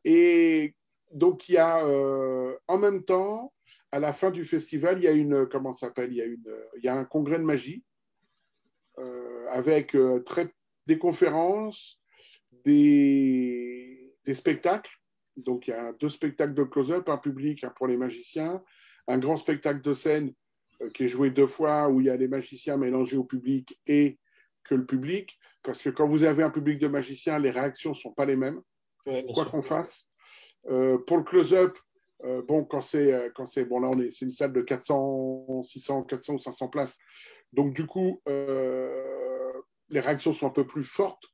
Et donc, il y a en même temps, à la fin du festival, il y a il y a un congrès de magie avec des conférences, des spectacles. Donc, il y a 2 spectacles de close-up, un public, un pour les magiciens, un grand spectacle de scène qui est joué 2 fois, où il y a les magiciens mélangés au public et que le public. Parce que quand vous avez un public de magiciens, les réactions ne sont pas les mêmes, quoi qu'on fasse. Pour le close-up, bon, quand c'est bon, là, c'est une salle de 400, 600, 400 ou 500 places. Donc, du coup, les réactions sont un peu plus fortes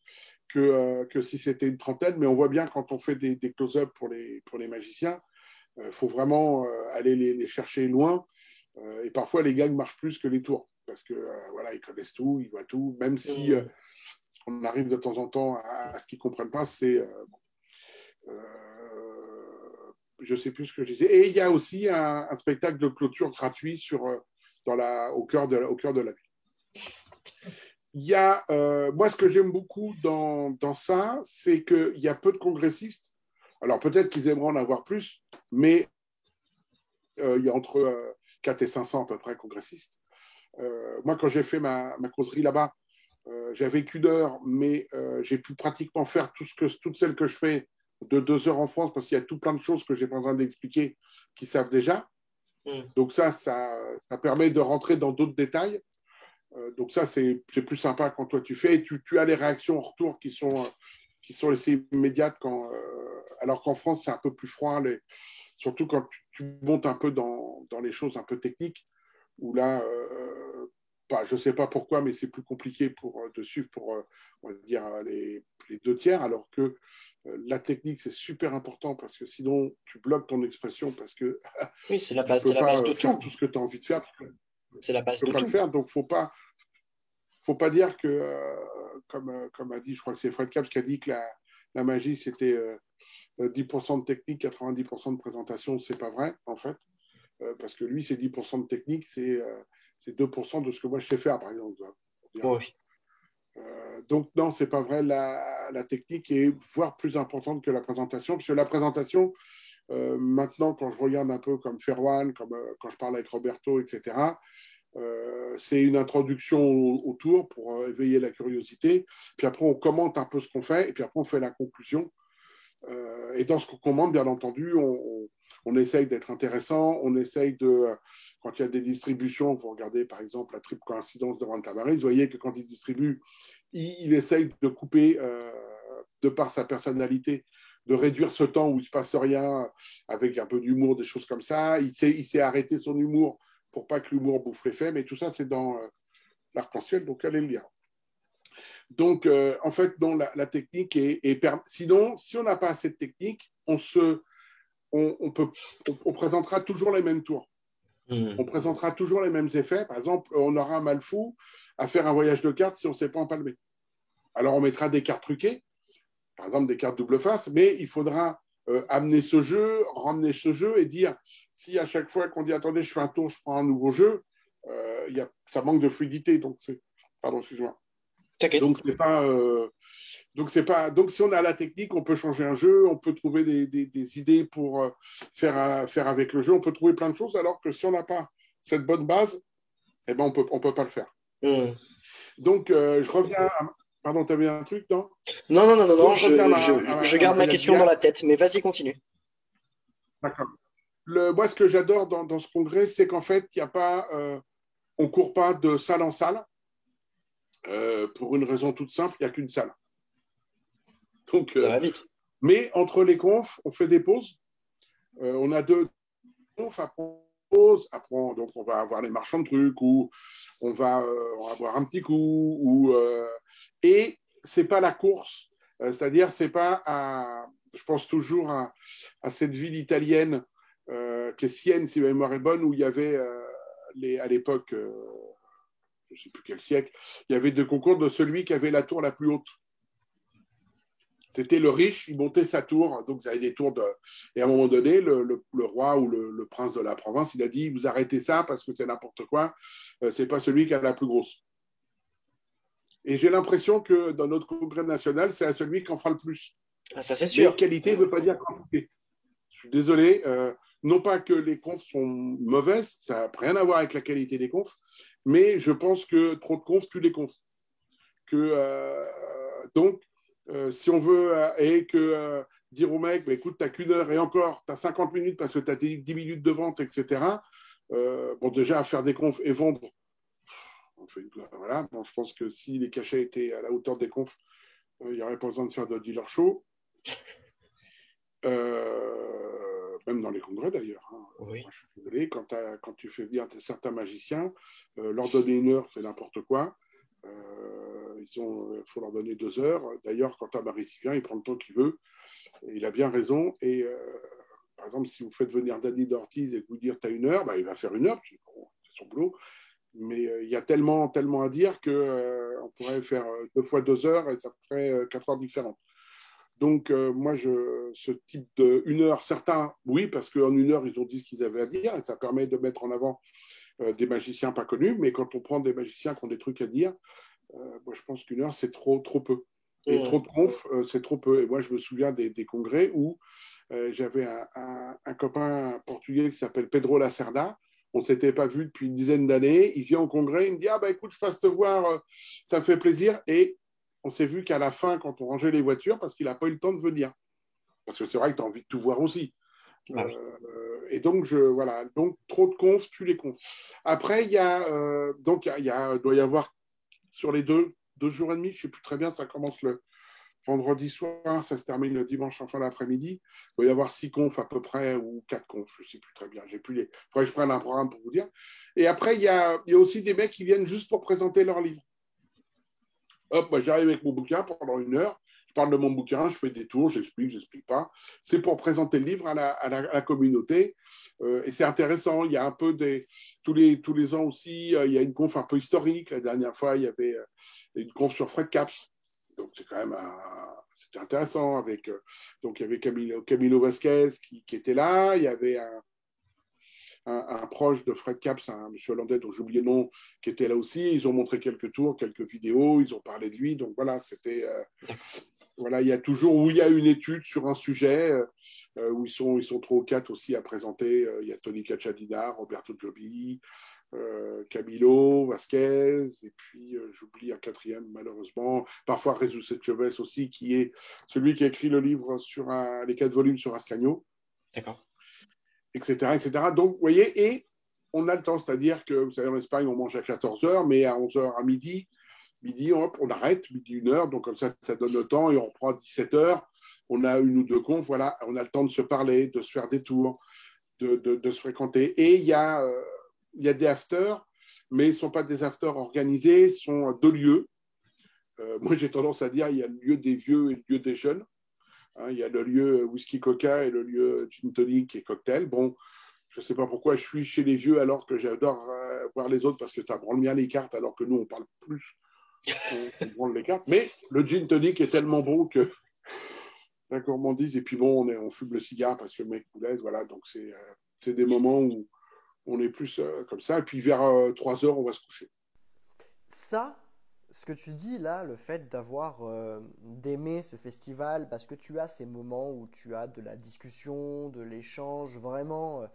que si c'était une trentaine. Mais on voit bien quand on fait des close-up pour les magiciens, faut vraiment aller les chercher loin. Et parfois, les gags marchent plus que les tours. Parce que, voilà, ils connaissent tout, ils voient tout. Même si on arrive de temps en temps à ce qu'ils ne comprennent pas, c'est... je ne sais plus ce que je disais. Et il y a aussi un spectacle de clôture gratuit au cœur de la ville. Il y a, moi, ce que j'aime beaucoup dans ça, c'est qu'il y a peu de congressistes. Alors, peut-être qu'ils aimeraient en avoir plus, mais il y a entre 4 et 500 à peu près congressistes. Moi, quand j'ai fait ma causerie là-bas, j'avais qu'une heure, mais j'ai pu pratiquement faire toutes celles que je fais de 2 heures en France, parce qu'il y a tout plein de choses que j'ai pas besoin d'expliquer qu'ils savent déjà. Donc ça permet de rentrer dans d'autres détails. Donc ça, c'est plus sympa quand toi tu fais. Et tu as les réactions en retour qui sont assez immédiates, alors qu'en France, c'est un peu plus froid, surtout quand tu montes un peu dans les choses un peu techniques, où là, je ne sais pas pourquoi, mais c'est plus compliqué de suivre pour, on va dire, les 2 tiers, alors que la technique, c'est super important, parce que sinon, tu bloques ton expression, parce que oui, c'est la base de faire tout. tout ce que tu as envie de faire. C'est la base tu peux de pas tout. Le faire, donc faut pas dire que, comme a dit, je crois que c'est Fred Capps qui a dit que la magie, c'était 10% de technique, 90% de présentation. C'est pas vrai, en fait, parce que lui, c'est 10% de technique, c'est 2% de ce que moi je sais faire, par exemple. Oui. Donc non, c'est pas vrai. La technique est voire plus importante que la présentation, parce que la présentation, maintenant, quand je regarde un peu comme Ferwan, comme quand je parle avec Roberto, etc., c'est une introduction autour pour éveiller la curiosité. Puis après, on commente un peu ce qu'on fait, et puis après, on fait la conclusion. Et dans ce qu'on commente, bien entendu, on essaye d'être intéressant, on essaye quand il y a des distributions, vous regardez par exemple la triple coïncidence de Juan Tamaris, vous voyez que quand il distribue, il essaye de couper, de par sa personnalité, de réduire ce temps où il ne se passe rien, avec un peu d'humour, des choses comme ça. Il sait arrêter son humour pour pas que l'humour bouffe les faits, mais tout ça, c'est dans l'arc-en-ciel, donc allez le lire. Donc, en fait, non, la technique sinon, si on n'a pas assez de technique, on présentera toujours les mêmes tours. On présentera toujours les mêmes effets. Par exemple, on aura un mal fou à faire un voyage de cartes si on ne sait pas empalmer. Alors, on mettra des cartes truquées, par exemple des cartes double face, mais il faudra amener ce jeu, ramener ce jeu et dire, si à chaque fois qu'on dit, attendez, je fais un tour, je prends un nouveau jeu, ça manque de fluidité. Donc, pardon, excuse-moi. Donc, donc, si on a la technique, on peut changer un jeu, on peut trouver des idées pour faire avec le jeu, on peut trouver plein de choses, alors que si on n'a pas cette bonne base, eh ben, on peut pas le faire. Donc, je reviens à... Pardon, tu avais un truc, non? Non, je garde ma question dans la tête, mais vas-y, continue. D'accord. Moi, ce que j'adore dans ce congrès, c'est qu'en fait, il n'y a pas... on ne court pas de salle en salle. Pour une raison toute simple, il n'y a qu'une salle. Donc, ça va vite. Mais entre les confs, on fait des pauses. On a 2 confs à pause. Après, donc on va avoir les marchands de trucs ou on va boire un petit coup. Et c'est pas la course. C'est-à-dire, c'est pas je pense toujours à cette ville italienne qui est Sienne, si ma mémoire est bonne, où il y avait à l'époque... je ne sais plus quel siècle, il y avait 2 concours de celui qui avait la tour la plus haute. C'était le riche, il montait sa tour, donc vous avez des tours Et à un moment donné, le roi ou le prince de la Provence, il a dit, vous arrêtez ça parce que c'est n'importe quoi, c'est pas celui qui a la plus grosse. Et j'ai l'impression que dans notre congrès national, c'est à celui qui en fera le plus. Ah, ça c'est sûr. Mais qualité ne veut pas dire quantité. Je suis désolé, non pas que les confs sont mauvaises, ça n'a rien à voir avec la qualité des confs, mais je pense que trop de confs tue les confs. Donc, si on veut, dire au mec, bah, écoute, tu n'as qu'1 heure et encore, tu as 50 minutes parce que tu as 10 minutes de vente, etc. Bon, déjà, faire des confs et vendre, voilà. Bon, je pense que si les cachets étaient à la hauteur des confs, il n'y aurait pas besoin de faire de dealer show. Même dans les congrès d'ailleurs. Oui. Moi, je suis désolé, quand tu fais venir certains magiciens, leur donner 1 heure, c'est n'importe quoi. Il faut leur donner 2 heures. D'ailleurs, quand un magicien vient, il prend le temps qu'il veut. Et il a bien raison. Et par exemple, si vous faites venir Danny d'Ortiz et que vous dites tu as 1 heure, bah, il va faire 1 heure, c'est son boulot. Mais il y a tellement à dire qu'on pourrait faire 2 fois 2 heures et ça ferait 4 heures différentes. Donc, moi, ce type de 1 heure, certains, oui, parce qu'en 1 heure, ils ont dit ce qu'ils avaient à dire et ça permet de mettre en avant des magiciens pas connus. Mais quand on prend des magiciens qui ont des trucs à dire, moi, je pense qu'1 heure, c'est trop peu. Et trop de confs, c'est trop peu. Et moi, je me souviens des congrès où j'avais un copain portugais qui s'appelle Pedro Lacerda. On ne s'était pas vu depuis une dizaine d'années. Il vient au congrès, il me dit « Ah, bah écoute, je passe te voir, ça me fait plaisir. » Et on s'est vu qu'à la fin, quand on rangeait les voitures, parce qu'il n'a pas eu le temps de venir. Parce que c'est vrai que tu as envie de tout voir aussi. Ah oui. Et donc, voilà. Donc, trop de confs, tue les confs. Après, il doit y avoir sur les 2 jours et demi, je ne sais plus très bien, ça commence le vendredi soir, ça se termine le dimanche en fin d'après-midi. Il doit y avoir 6 confs à peu près, ou 4 confs, je ne sais plus très bien. Il faudrait que je prenne un programme pour vous dire. Et après, il y a aussi des mecs qui viennent juste pour présenter leur livre. Hop, moi j'arrive avec mon bouquin pendant 1 heure, je parle de mon bouquin, je fais des tours, j'explique pas. C'est pour présenter le livre à la communauté. Et c'est intéressant, il y a un peu tous les ans aussi, il y a une conf un peu historique. La dernière fois, il y avait une conf sur Fred Capps. Donc c'est quand même c'était intéressant. Donc il y avait Camilo Vasquez qui était là, il y avait un proche de Fred Capps, un monsieur hollandais dont j'ai oublié le nom, qui était là aussi. Ils ont montré quelques tours, quelques vidéos, ils ont parlé de lui. Donc voilà, c'était... voilà, il y a toujours où il y a une étude sur un sujet, où ils sont 3 ou 4 aussi à présenter. Il y a Tony Cacciadina, Roberto Giobbi, Camilo Vasquez, et puis j'oublie un 4e malheureusement. Parfois Jesus Echeves aussi, qui est celui qui a écrit le livre sur les 4 volumes sur Ascanio. D'accord. Etc. Donc, vous voyez, et on a le temps, c'est-à-dire que, vous savez, en Espagne, on mange à 14h, mais à 11h à midi, hop, on arrête, midi, 1 heure, donc comme ça donne le temps, et on reprend à 17h, on a 1 ou 2 confs, voilà, on a le temps de se parler, de se faire des tours, de se fréquenter, et il y a il y a des afters, mais ce ne sont pas des afters organisés, ce sont 2 lieux. Moi, j'ai tendance à dire il y a le lieu des vieux et le lieu des jeunes. Il y a le lieu whisky coca et le lieu gin tonic et cocktail. Bon, je ne sais pas pourquoi je suis chez les vieux alors que j'adore voir les autres parce que ça branle bien les cartes alors que nous, on parle plus. On branle les cartes. Mais le gin tonic est tellement bon que la gourmandise. Et puis bon, on fume le cigare parce que le mec vous laisse. Voilà, donc c'est des moments où on est plus comme ça. Et puis vers 3 heures, on va se coucher. Ça, ce que tu dis là, le fait d'aimer ce festival parce que tu as ces moments où tu as de la discussion, de l'échange vraiment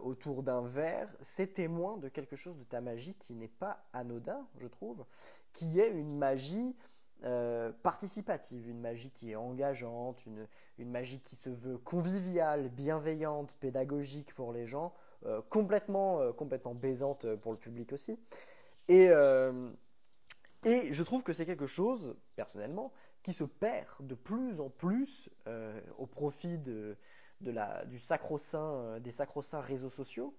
autour d'un verre, c'est témoin de quelque chose de ta magie qui n'est pas anodin, je trouve, qui est une magie participative, une magie qui est engageante, une magie qui se veut conviviale, bienveillante, pédagogique pour les gens, complètement baisante pour le public aussi. Et, euh, et je trouve que c'est quelque chose, personnellement, qui se perd de plus en plus au profit du des sacro-saints réseaux sociaux.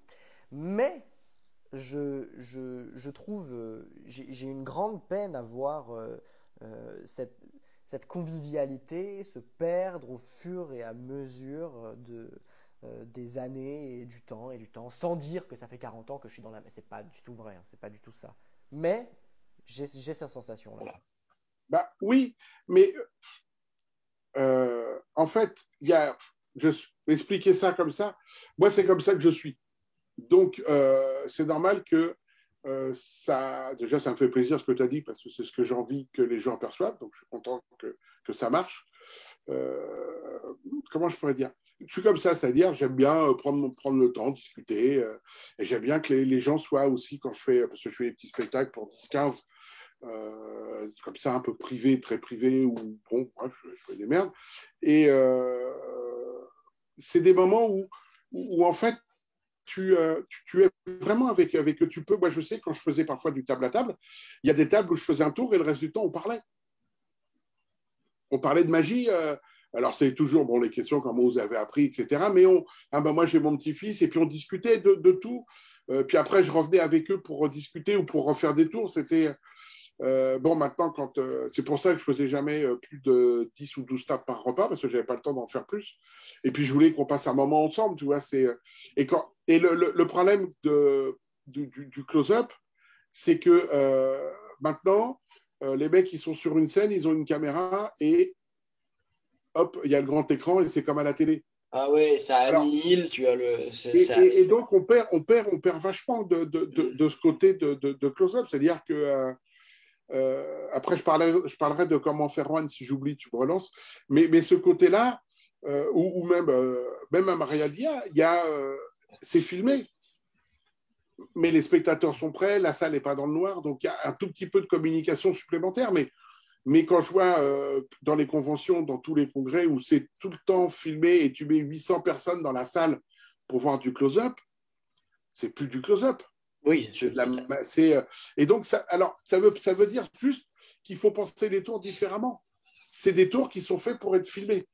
Mais je trouve, j'ai une grande peine à voir cette convivialité se perdre au fur et à mesure des années et du temps, sans dire que ça fait 40 ans que je suis dans la... C'est pas du tout vrai, hein, c'est pas du tout ça. Mais j'ai cette sensation-là. Voilà. Bah oui, mais en fait, je vais expliquer ça comme ça. Moi, c'est comme ça que je suis. Donc, c'est normal que déjà, ça me fait plaisir ce que tu as dit parce que c'est ce que j'ai envie que les gens perçoivent. Donc, je suis content que ça marche. Comment je pourrais dire? Je suis comme ça, c'est-à-dire j'aime bien prendre le temps, discuter. Et j'aime bien que les gens soient aussi, quand parce que je fais des petits spectacles pour 10-15, comme ça, un peu privé, très privé, ou bon, bref, je fais des merdes. Et c'est des moments où en fait, tu es vraiment avec que tu peux. Moi, je sais, quand je faisais parfois du table à table, il y a des tables où je faisais un tour et le reste du temps, on parlait. On parlait de magie. Alors, c'est toujours bon, les questions, comment vous avez appris, etc. Mais moi, j'ai mon petit-fils, et puis on discutait de tout. Puis après, je revenais avec eux pour rediscuter ou pour refaire des tours. C'était. Bon, maintenant, c'est pour ça que je faisais jamais plus de 10 ou 12 tables par repas, parce que j'avais pas le temps d'en faire plus. Et puis, je voulais qu'on passe un moment ensemble, tu vois. Et le problème du close-up, c'est que maintenant, les mecs qui sont sur une scène, ils ont une caméra et hop, il y a le grand écran et c'est comme à la télé. Ah ouais, ça annihile, tu as et donc, on perd vachement de ce côté de close-up. C'est-à-dire que après, je parlerai de comment faire one si j'oublie, tu me relances. Mais ce côté-là, ou même à Maria Dia, c'est filmé. Mais les spectateurs sont prêts, la salle n'est pas dans le noir, donc il y a un tout petit peu de communication supplémentaire. Mais quand je vois dans les conventions, dans tous les congrès, où c'est tout le temps filmé et tu mets 800 personnes dans la salle pour voir du close-up, c'est plus du close-up. Oui, et donc, ça veut dire juste qu'il faut penser les tours différemment. C'est des tours qui sont faits pour être filmés.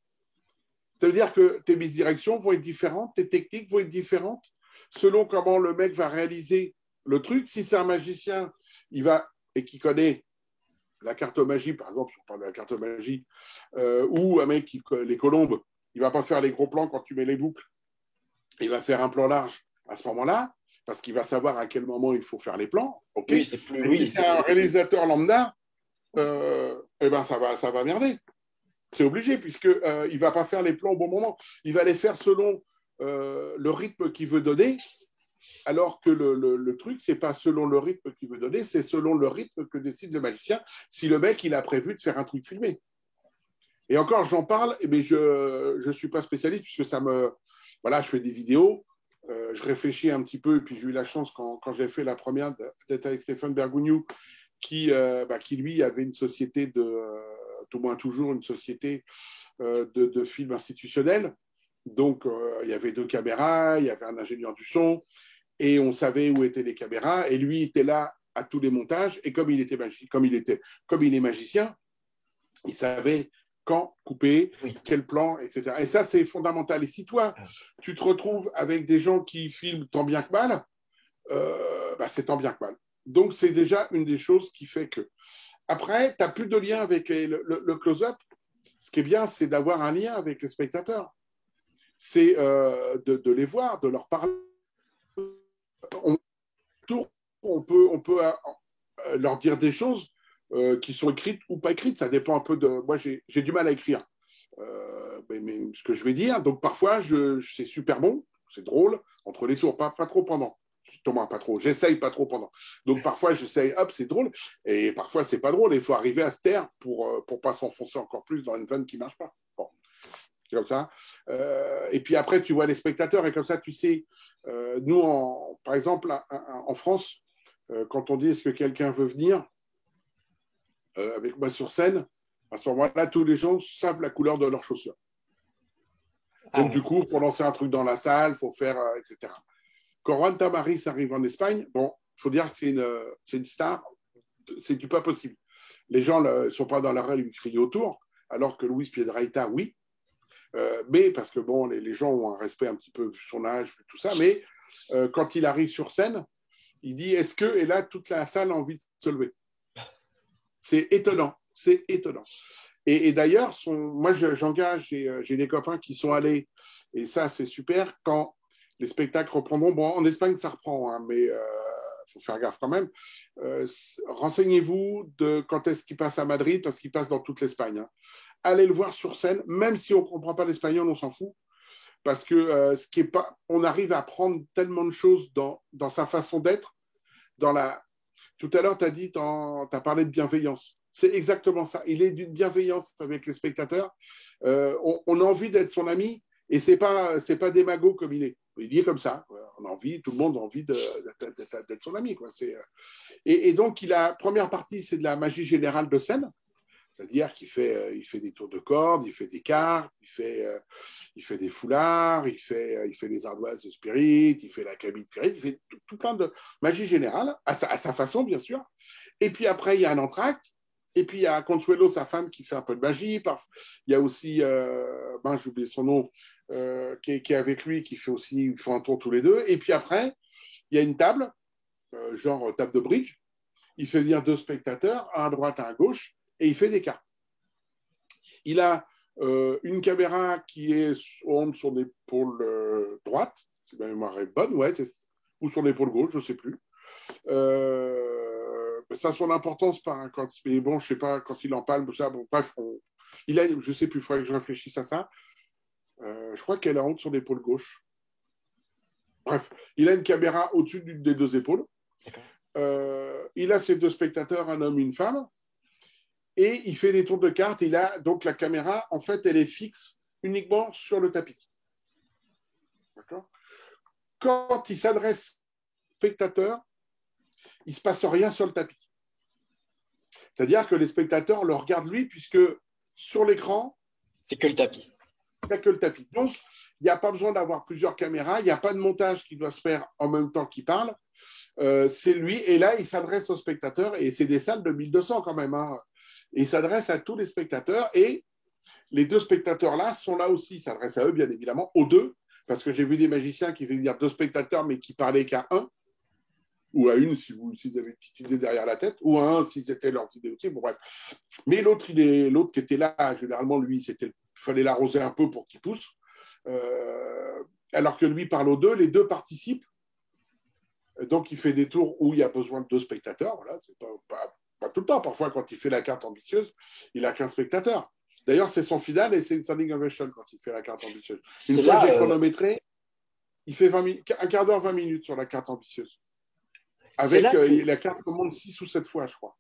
Ça veut dire que tes mises direction vont être différentes, tes techniques vont être différentes, selon comment le mec va réaliser le truc. Si c'est un magicien, et qui connaît la carte magie, par exemple, si on parle de la carte magie, ou un mec les colombes, il ne va pas faire les gros plans quand tu mets les boucles. Il va faire un plan large à ce moment-là, parce qu'il va savoir à quel moment il faut faire les plans. Okay. Oui, c'est plus. Si c'est un réalisateur lambda, ça va merder. C'est obligé, puisqu'il ne va pas faire les plans au bon moment. Il va les faire selon le rythme qu'il veut donner, alors que le truc, ce n'est pas selon le rythme qu'il veut donner, c'est selon le rythme que décide le magicien, si le mec, il a prévu de faire un truc filmé. Et encore, j'en parle, mais je ne suis pas spécialiste, puisque voilà, je fais des vidéos, je réfléchis un petit peu, et puis j'ai eu la chance, quand j'ai fait la première, d'être avec Stéphane Bergougnou, qui lui avait une société au moins toujours une société de films institutionnels. Donc, il y avait 2 caméras, il y avait un ingénieur du son, et on savait où étaient les caméras, et lui était là à tous les montages, et comme il est magicien, il savait quand couper, quel plan, etc. Et ça, c'est fondamental. Et si toi, tu te retrouves avec des gens qui filment tant bien que mal, bah, c'est tant bien que mal. Donc, c'est déjà une des choses qui fait que. Après, tu n'as plus de lien avec le close-up. Ce qui est bien, c'est d'avoir un lien avec les spectateurs. C'est de les voir, de leur parler. On, on peut leur dire des choses qui sont écrites ou pas écrites. Ça dépend un peu de. Moi, j'ai du mal à écrire. Mais ce que je vais dire, donc parfois, c'est super bon, c'est drôle, entre les tours, pas trop pendant. Thomas, pas trop. J'essaye pas trop pendant. Donc parfois, j'essaye, hop, c'est drôle. Et parfois, c'est pas drôle. Il faut arriver à se taire pour pas s'enfoncer encore plus dans une vanne qui marche pas. Bon, c'est comme ça. Et puis après, tu vois les spectateurs et comme ça, tu sais, nous, par exemple, en France, quand on dit est-ce que quelqu'un veut venir avec moi sur scène, à ce moment-là, tous les gens savent la couleur de leurs chaussures. Donc, du coup, pour lancer un truc dans la salle, il faut faire, etc. Quand Juan Tamaris arrive en Espagne, bon, il faut dire que c'est une star, c'est du pas possible. Les gens ne sont pas dans la rue, ils crient autour, alors que Luis Piedrahita, oui. Mais parce que, bon, les gens ont un respect un petit peu vu son âge, vu tout ça, mais quand il arrive sur scène, il dit est-ce que, et là, toute la salle a envie de se lever. C'est étonnant, c'est étonnant. Et d'ailleurs, moi, j'engage, j'ai des copains qui sont allés, et ça, c'est super, quand les spectacles reprendront. Bon, en Espagne, ça reprend, hein, mais faut faire gaffe quand même. Renseignez-vous de quand est-ce qu'il passe à Madrid, parce qu'il passe dans toute l'Espagne. Hein. Allez le voir sur scène, même si on ne comprend pas l'espagnol, on s'en fout, parce que ce qui est pas, on arrive à prendre tellement de choses dans sa façon d'être. Tout à l'heure, tu as parlé de bienveillance. C'est exactement ça. Il est d'une bienveillance avec les spectateurs. On a envie d'être son ami et c'est pas démago comme il est. Il est comme ça. On a envie, tout le monde a envie d'être son ami. Quoi. Et donc, première partie, c'est de la magie générale de scène. C'est-à-dire qu'il fait des tours de cordes, il fait des cartes, il fait des foulards, il fait des ardoises de spirit, il fait la cabine spirit, il fait tout plein de magie générale, à sa façon, bien sûr. Et puis après, il y a un entracte. Et puis, il y a Consuelo, sa femme, qui fait un peu de magie. Il y a aussi, j'ai oublié son nom, qui est avec lui, qui fait aussi, ils font un tour tous les deux. Et puis après, il y a une table, genre table de bridge. Il fait venir 2 spectateurs, un à droite, un à gauche, et il fait des cartes. Il a une caméra qui est sur son épaule droite, si ma mémoire est bonne, ouais, ou sur l'épaule gauche, je ne sais plus. Ça a son importance mais bon, je sais pas, quand il en parle, ça, bon, bref, je sais plus, il faudrait que je réfléchisse à ça. Je crois qu'elle a honte sur l'épaule gauche. Bref, il a une caméra au-dessus des 2 épaules. Il a ses 2 spectateurs, un homme et une femme, et il fait des tours de cartes. Donc la caméra, en fait, elle est fixe uniquement sur le tapis. D'accord ? Quand il s'adresse au spectateur, il ne se passe rien sur le tapis. C'est-à-dire que les spectateurs le regardent lui, puisque sur l'écran, c'est que le tapis. Il n'y a que le tapis. Donc, il n'y a pas besoin d'avoir plusieurs caméras, il n'y a pas de montage qui doit se faire en même temps qu'il parle. C'est lui, et là, il s'adresse aux spectateurs, et c'est des salles de 1200 quand même. Hein. Et il s'adresse à tous les spectateurs, et les 2 spectateurs-là sont là aussi. Il s'adresse à eux, bien évidemment, aux 2, parce que j'ai vu des magiciens qui veulent dire 2 spectateurs, mais qui parlaient qu'à 1. Ou à une si vous avez une petite idée derrière la tête, ou à un si c'était leur idée aussi, bon bref. Mais l'autre qui était là, généralement, lui, il fallait l'arroser un peu pour qu'il pousse, alors que lui parle aux 2, les 2 participent, donc il fait des tours où il y a besoin de 2 spectateurs, voilà, c'est pas tout le temps, parfois quand il fait la carte ambitieuse, il a 15 spectateurs. D'ailleurs, c'est son final et c'est une standing ovation quand il fait la carte ambitieuse. Une fois que j'ai chronométré, il fait un quart d'heure, 20 minutes sur la carte ambitieuse. Avec la carte commande 6 ou 7 fois, je crois.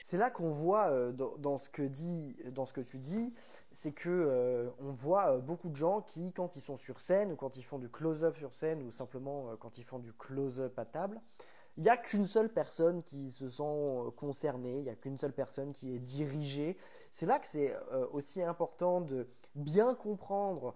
C'est là qu'on voit dans ce que tu dis, c'est que on voit beaucoup de gens qui, quand ils sont sur scène ou quand ils font du close-up sur scène ou simplement quand ils font du close-up à table, il n'y a qu'une seule personne qui se sent concernée, il n'y a qu'une seule personne qui est dirigée. C'est là que c'est aussi important de bien comprendre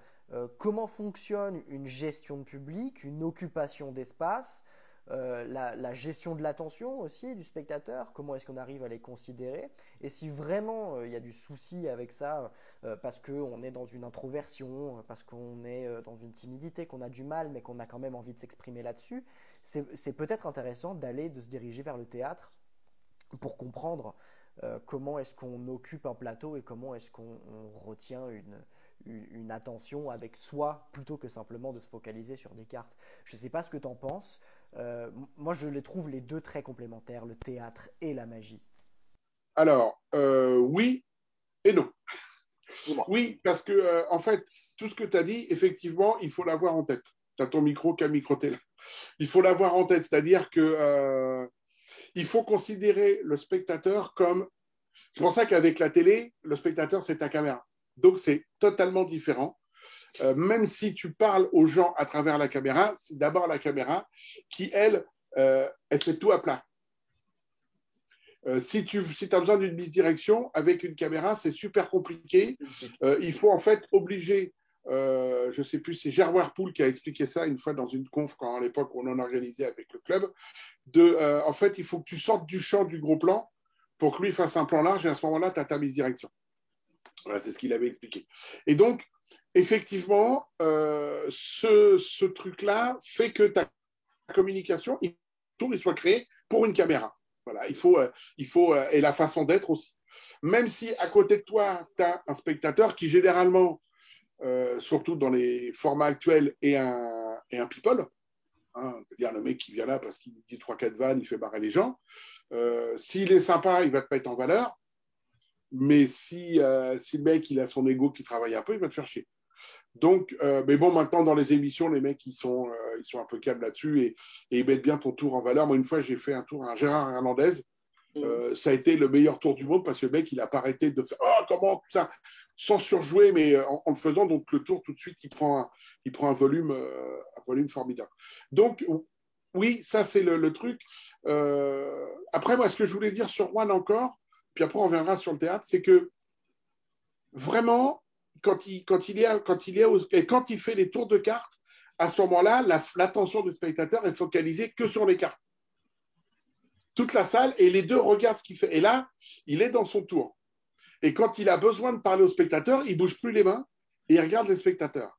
comment fonctionne une gestion de public, une occupation d'espace. la gestion de l'attention aussi du spectateur, comment est-ce qu'on arrive à les considérer, et si vraiment il y a du souci avec ça, parce qu'on est dans une introversion, parce qu'on est dans une timidité, qu'on a du mal, mais qu'on a quand même envie de s'exprimer là-dessus, c'est peut-être intéressant de se diriger vers le théâtre pour comprendre comment est-ce qu'on occupe un plateau et comment est-ce qu'on retient une attention avec soi plutôt que simplement de se focaliser sur des cartes. Je ne sais pas ce que tu en penses. Moi, je les trouve les deux très complémentaires, le théâtre et la magie. Alors, oui et non. Dis-moi. Oui, parce que, en fait, tout ce que tu as dit, effectivement, il faut l'avoir en tête. Tu as ton micro, quel micro t'es là. Il faut l'avoir en tête, c'est-à-dire que il faut considérer le spectateur comme... C'est pour ça qu'avec la télé, le spectateur, c'est ta caméra. Donc, c'est totalement différent. Même si tu parles aux gens à travers la caméra, c'est d'abord la caméra qui, elle fait tout à plat. Si tu as besoin d'une direction avec une caméra, c'est super compliqué. Il faut en fait obliger, je ne sais plus, c'est Gérard Warpool qui a expliqué ça une fois dans une conf, quand à l'époque on en organisait avec le club, en fait, il faut que tu sortes du champ du gros plan pour que lui fasse un plan large et à ce moment-là, tu as ta mise direction. Voilà, c'est ce qu'il avait expliqué. Et donc, effectivement, ce truc-là fait que ta communication, il soit créé pour une caméra. Voilà, il faut et la façon d'être aussi. Même si à côté de toi, tu as un spectateur qui généralement, surtout dans les formats actuels, est un people. Hein, c'est-à-dire le mec qui vient là parce qu'il dit 3-4 vannes, il fait barrer les gens. S'il est sympa, il va te mettre en valeur. Mais si le mec il a son ego qui travaille un peu, il va te faire chier. Donc, mais bon, maintenant dans les émissions, les mecs ils sont un peu calmes là-dessus et ils mettent bien ton tour en valeur. Moi, une fois, j'ai fait un tour à un Gérard Hernandez. Ça a été le meilleur tour du monde parce que le mec il n'a pas arrêté de faire comment tout ça sans surjouer, mais en le faisant. Donc le tour tout de suite il prend un volume formidable. Donc oui, ça c'est le truc. Après, moi, ce que je voulais dire sur One encore, puis après on reviendra sur le théâtre, c'est que vraiment quand il fait les tours de cartes, à ce moment-là, l'attention des spectateurs est focalisée que sur les cartes. Toute la salle et les deux regardent ce qu'il fait. Et là, il est dans son tour. Et quand il a besoin de parler aux spectateurs, il ne bouge plus les mains et il regarde les spectateurs.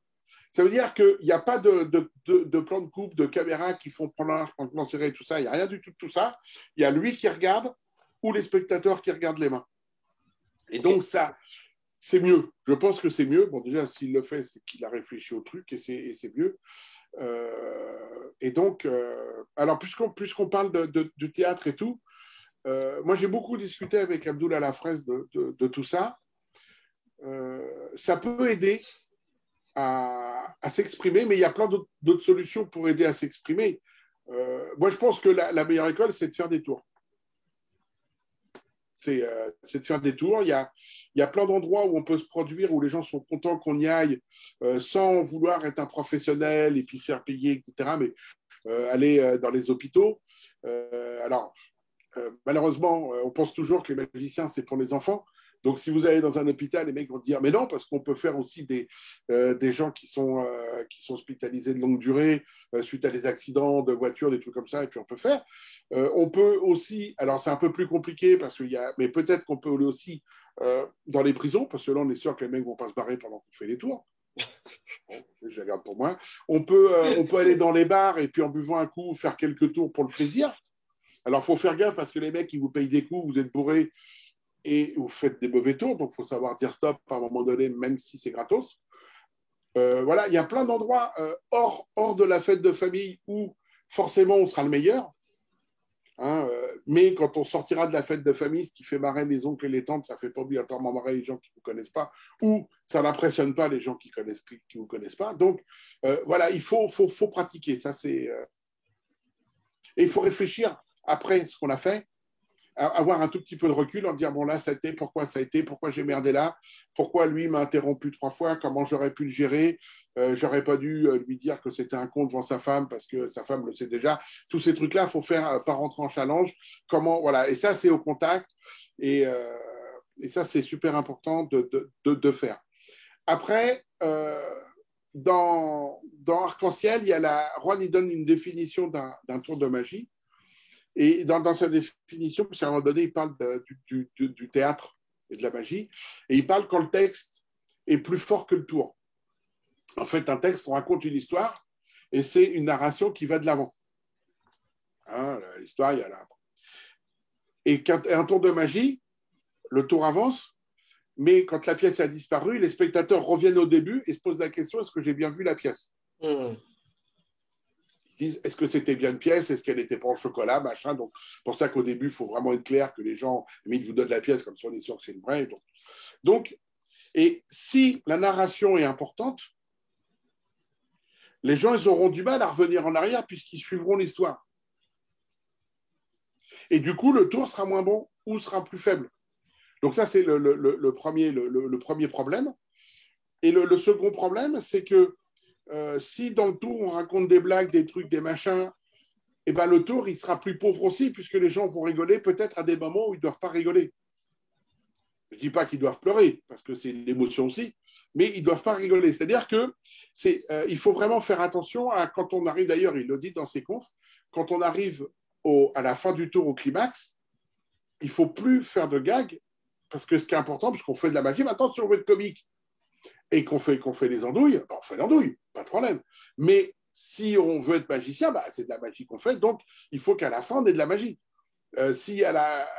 Ça veut dire qu'il n'y a pas de plan de coupe, de caméra qui font prendre un plan serré et tout ça. Il n'y a rien du tout de tout ça. Il y a lui qui regarde ou les spectateurs qui regardent les mains. Et donc, ça, c'est mieux. Je pense que c'est mieux. Bon, déjà, s'il le fait, c'est qu'il a réfléchi au truc et c'est mieux. Et donc, alors, puisqu'on parle du théâtre et tout, moi, j'ai beaucoup discuté avec Abdoul à la fraise de tout ça. Ça peut aider à s'exprimer, mais il y a plein d'autres solutions pour aider à s'exprimer. Moi, je pense que la meilleure école, c'est de faire des tours. C'est de faire des tours. Il y a plein d'endroits où on peut se produire, où les gens sont contents qu'on y aille, sans vouloir être un professionnel et puis faire payer, etc. Mais aller dans les hôpitaux. Alors, malheureusement, on pense toujours que les magiciens, c'est pour les enfants. Donc, si vous allez dans un hôpital, les mecs vont dire, mais non, parce qu'on peut faire aussi des gens qui sont hospitalisés de longue durée suite à des accidents de voiture, des trucs comme ça, et puis on peut faire. On peut aussi, alors c'est un peu plus compliqué, mais peut-être qu'on peut aller aussi dans les prisons, parce que là, on est sûr que les mecs ne vont pas se barrer pendant qu'on fait les tours. Bon, je la garde pour moi. On peut aller dans les bars et puis en buvant un coup, faire quelques tours pour le plaisir. Alors, il faut faire gaffe parce que les mecs, ils vous payent des coups, vous êtes bourrés et vous faites des mauvais tours. Donc, il faut savoir dire stop à un moment donné, même si c'est gratos. Voilà, il y a plein d'endroits hors de la fête de famille où forcément on sera le meilleur. Hein, mais quand on sortira de la fête de famille, ce qui fait marrer les oncles et les tantes, ça ne fait pas obligatoirement marrer les gens qui ne vous connaissent pas, ou ça n'impressionne pas les gens qui ne vous connaissent pas. Donc, voilà, il faut pratiquer. Ça, c'est, et il faut réfléchir après ce qu'on a fait, avoir un tout petit peu de recul en dire, bon là, ça a été, pourquoi j'ai merdé là, pourquoi lui m'a interrompu 3 fois, comment j'aurais pu le gérer, j'aurais pas dû lui dire que c'était un con devant sa femme parce que sa femme le sait déjà. Tous ces trucs-là, il faut faire pas rentrer en challenge. Voilà. Et ça, c'est au contact. Et ça, c'est super important de faire. Après, dans Arc-en-Ciel, il y a Juan, il donne une définition d'un tour de magie. Et dans sa définition, parce qu'à un moment donné, il parle du théâtre et de la magie, et il parle quand le texte est plus fort que le tour. En fait, un texte, on raconte une histoire, et c'est une narration qui va de l'avant. Hein, l'histoire, il y a là. Et un tour de magie, le tour avance, mais quand la pièce a disparu, les spectateurs reviennent au début et se posent la question, est-ce que j'ai bien vu la pièce ? Ils disent, est-ce que c'était bien une pièce? Est-ce qu'elle n'était pas en chocolat, machin? Donc, c'est pour ça qu'au début, il faut vraiment être clair que les gens, mais ils vous donnent la pièce comme ça, on est sûr que c'est une vraie. Donc, et si la narration est importante, les gens, ils auront du mal à revenir en arrière puisqu'ils suivront l'histoire. Et du coup, le tour sera moins bon ou sera plus faible. Donc ça, c'est le premier problème. Et le second problème, c'est que si dans le tour, on raconte des blagues, des trucs, des machins, et ben le tour, il sera plus pauvre aussi, puisque les gens vont rigoler peut-être à des moments où ils ne doivent pas rigoler. Je ne dis pas qu'ils doivent pleurer, parce que c'est l'émotion aussi, mais ils ne doivent pas rigoler. C'est-à-dire qu'il faut vraiment faire attention à quand on arrive, d'ailleurs, il le dit dans ses confs, quand on arrive à la fin du tour, au climax, il ne faut plus faire de gags, parce que ce qui est important, parce qu'on fait de la magie, maintenant, si on veut être comique, et qu'on fait les andouilles, ben on fait l'andouille, pas de problème. Mais si on veut être magicien, ben c'est de la magie qu'on fait, donc il faut qu'à la fin, on ait de la magie. Si à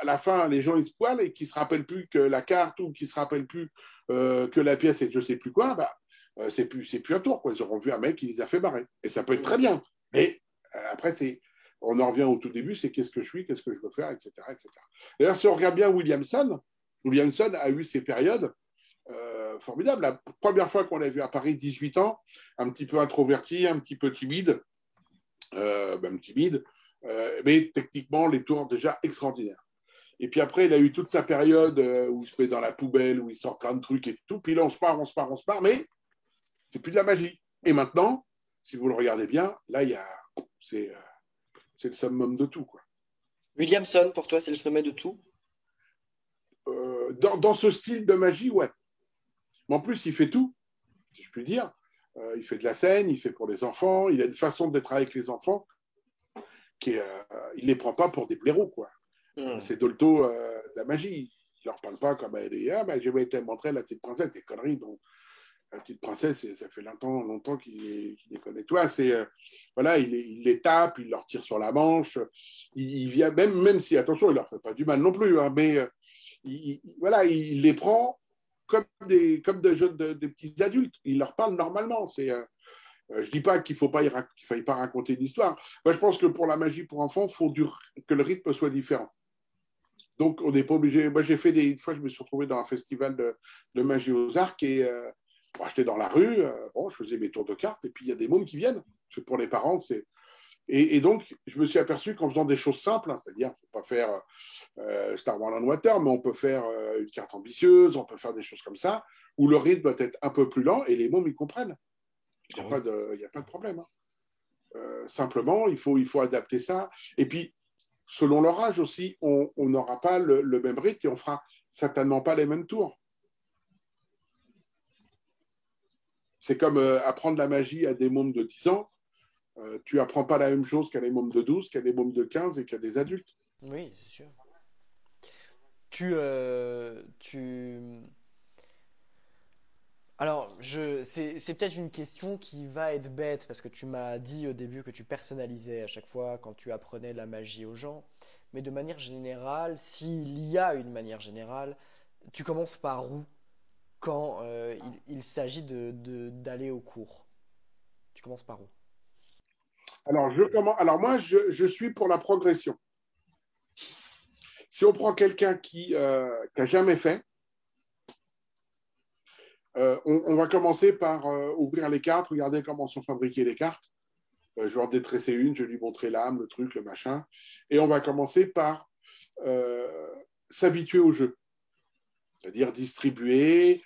la fin, les gens ils se poilent et qu'ils ne se rappellent plus que la carte ou qu'ils ne se rappellent plus que la pièce et je ne sais plus quoi, ben, c'est plus un tour. Quoi. Ils auront vu un mec qui les a fait barrer. Et ça peut être très bien. Mais après, on en revient au tout début, c'est qu'est-ce que je suis, qu'est-ce que je veux faire, etc. etc. D'ailleurs, si on regarde bien Williamson a eu ses périodes formidable. La première fois qu'on l'a vu à Paris, 18 ans, un petit peu introverti, un petit peu timide, même timide, mais techniquement, les tours déjà extraordinaires. Et puis après, il a eu toute sa période où il se met dans la poubelle, où il sort plein de trucs et tout. Puis là, on se part, mais c'est plus de la magie. Et maintenant, si vous le regardez bien, là, c'est le summum de tout, quoi. Williamson, pour toi, c'est le sommet de tout? Dans ce style de magie, ouais. Mais en plus, il fait tout, si je puis dire. Il fait de la scène, il fait pour les enfants, il a une façon d'être avec les enfants il ne les prend pas pour des blaireaux, quoi. C'est Dolto de la magie. Il ne leur parle pas comme elle est. Ah, ben, j'ai été montrer la petite princesse, des conneries. Donc, la petite princesse, ça fait longtemps qu'il les connaît. Toi, voilà, il les tape, il leur tire sur la manche. Il vient, même si, attention, il ne leur fait pas du mal non plus, hein, mais voilà, il les prend comme des jeunes, des petits adultes. Il leur parle normalement. Je ne dis pas qu'il ne faille pas raconter une histoire. Moi, je pense que pour la magie pour enfants, il faut que le rythme soit différent. Donc, on n'est pas obligé. Moi, j'ai fait une fois, je me suis retrouvé dans un festival de magie aux arcs et j'étais dans la rue. Je faisais mes tours de cartes et puis il y a des mômes qui viennent. C'est pour les parents. Et donc, je me suis aperçu qu'en faisant des choses simples, hein, c'est-à-dire, il ne faut pas faire Star Wars and Water, mais on peut faire une carte ambitieuse, on peut faire des choses comme ça, où le rythme doit être un peu plus lent et les mômes, ils comprennent. Il n'y a pas de problème. Hein. Simplement, il faut adapter ça. Et puis, selon leur âge aussi, on n'aura pas le même rythme et on fera certainement pas les mêmes tours. C'est comme apprendre la magie à des mômes de 10 ans. Tu n'apprends pas la même chose qu'à des mômes de 12, qu'à des mômes de 15 et qu'à des adultes. Oui, c'est sûr. Tu... Alors, c'est peut-être une question qui va être bête parce que tu m'as dit au début que tu personnalisais à chaque fois quand tu apprenais la magie aux gens. Mais de manière générale, s'il y a une manière générale, tu commences par où quand il s'agit d'aller au cours? Tu commences par où? Alors moi, je suis pour la progression. Si on prend quelqu'un qui n'a jamais fait, on va commencer par ouvrir les cartes, regarder comment sont fabriquées les cartes. Je vais en détresser une, je vais lui montrer l'âme, le truc, le machin. Et on va commencer par s'habituer au jeu. C'est-à-dire distribuer,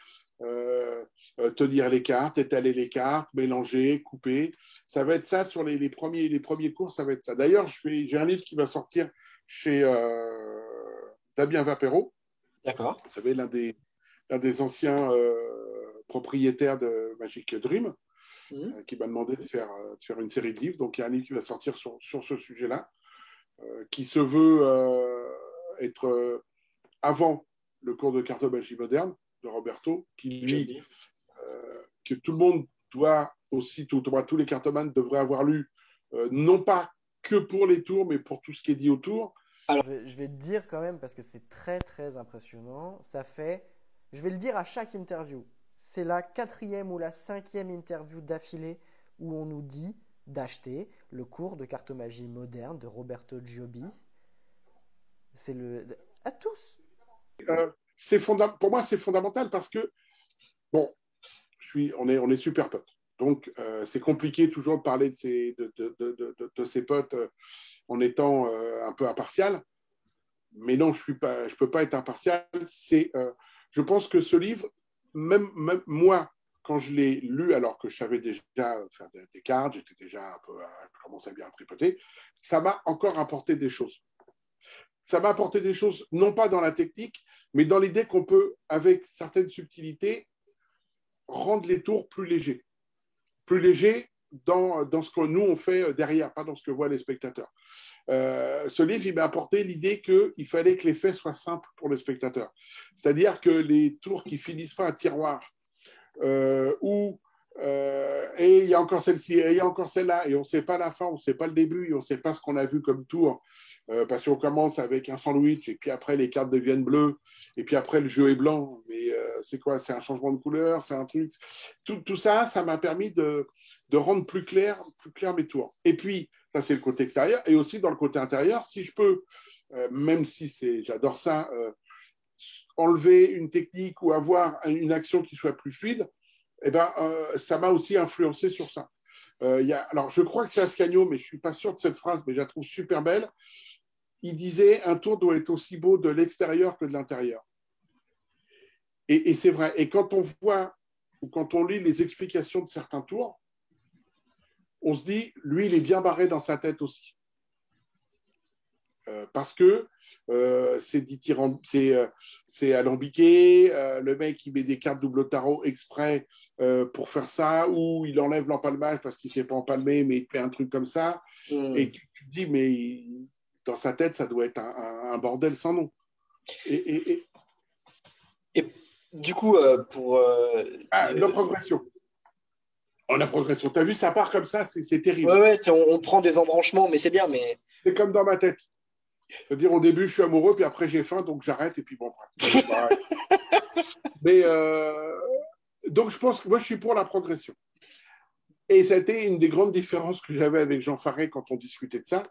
tenir les cartes, étaler les cartes, mélanger, couper. Ça va être ça sur les premiers cours, ça va être ça. D'ailleurs, j'ai un livre qui va sortir chez Damien Vapero. D'accord. Vous savez, l'un des anciens propriétaires de Magic Dream. qui m'a demandé de faire une série de livres. Donc, il y a un livre qui va sortir sur ce sujet-là, qui se veut être avant le cours de cartomagie moderne de Roberto, qui lui, que tout le monde doit aussi, tous les cartomanes devraient avoir lu, non pas que pour les tours, mais pour tout ce qui est dit autour. Alors, je vais te dire quand même, parce que c'est très très impressionnant, je vais le dire à chaque interview, c'est la 4e ou la 5e interview d'affilée où on nous dit d'acheter le cours de cartomagie moderne de Roberto Giobbi. À tous. Pour moi, c'est fondamental parce que, bon, on est super potes. Donc, c'est compliqué toujours de parler de ses potes en étant un peu impartial. Mais non, je peux pas être impartial. Je pense que ce livre, même moi, quand je l'ai lu, alors que je savais déjà faire des cartes, j'étais déjà un peu, je commençais à bien tripoter, ça m'a encore apporté des choses. Ça m'a apporté des choses, non pas dans la technique, mais dans l'idée qu'on peut, avec certaines subtilités, rendre les tours plus légers. Plus légers dans ce que nous, on fait derrière, pas dans ce que voient les spectateurs. Ce livre, il m'a apporté l'idée qu'il fallait que l'effet soit simple pour les spectateurs. C'est-à-dire que les tours qui finissent pas un tiroir, et il y a encore celle-ci, et il y a encore celle-là, et on ne sait pas la fin, on ne sait pas le début, et on ne sait pas ce qu'on a vu comme tour, parce qu'on commence avec un sandwich, et puis après les cartes deviennent bleues, et puis après le jeu est blanc, mais c'est quoi? C'est un changement de couleur, c'est un truc. Tout ça, ça m'a permis de rendre plus clair mes tours. Et puis, ça c'est le côté extérieur, et aussi dans le côté intérieur, si je peux, même si j'adore ça, enlever une technique ou avoir une action qui soit plus fluide, eh ben, ça m'a aussi influencé sur ça. Alors, je crois que c'est Ascanio, mais je ne suis pas sûr de cette phrase, mais je la trouve super belle. Il disait « Un tour doit être aussi beau de l'extérieur que de l'intérieur ». Et c'est vrai. Et quand on voit ou quand on lit les explications de certains tours, on se dit « Lui, il est bien barré dans sa tête aussi ». Parce que c'est alambiqué, le mec il met des cartes double tarot exprès pour faire ça, ou il enlève l'empalmage parce qu'il ne sait pas empalmer, mais il te met un truc comme ça, et tu te dis, mais dans sa tête, ça doit être un bordel sans nom. Et du coup, pour... la progression. La progression. Tu as vu, ça part comme ça, c'est terrible. Ouais, on prend des embranchements, mais c'est bien, mais... C'est comme dans ma tête. C'est-à-dire, au début, je suis amoureux, puis après, j'ai faim, donc j'arrête, et puis bon, bref. Mais donc, je pense que moi, je suis pour la progression. Et ça a été une des grandes différences que j'avais avec Jean Faré quand on discutait de ça.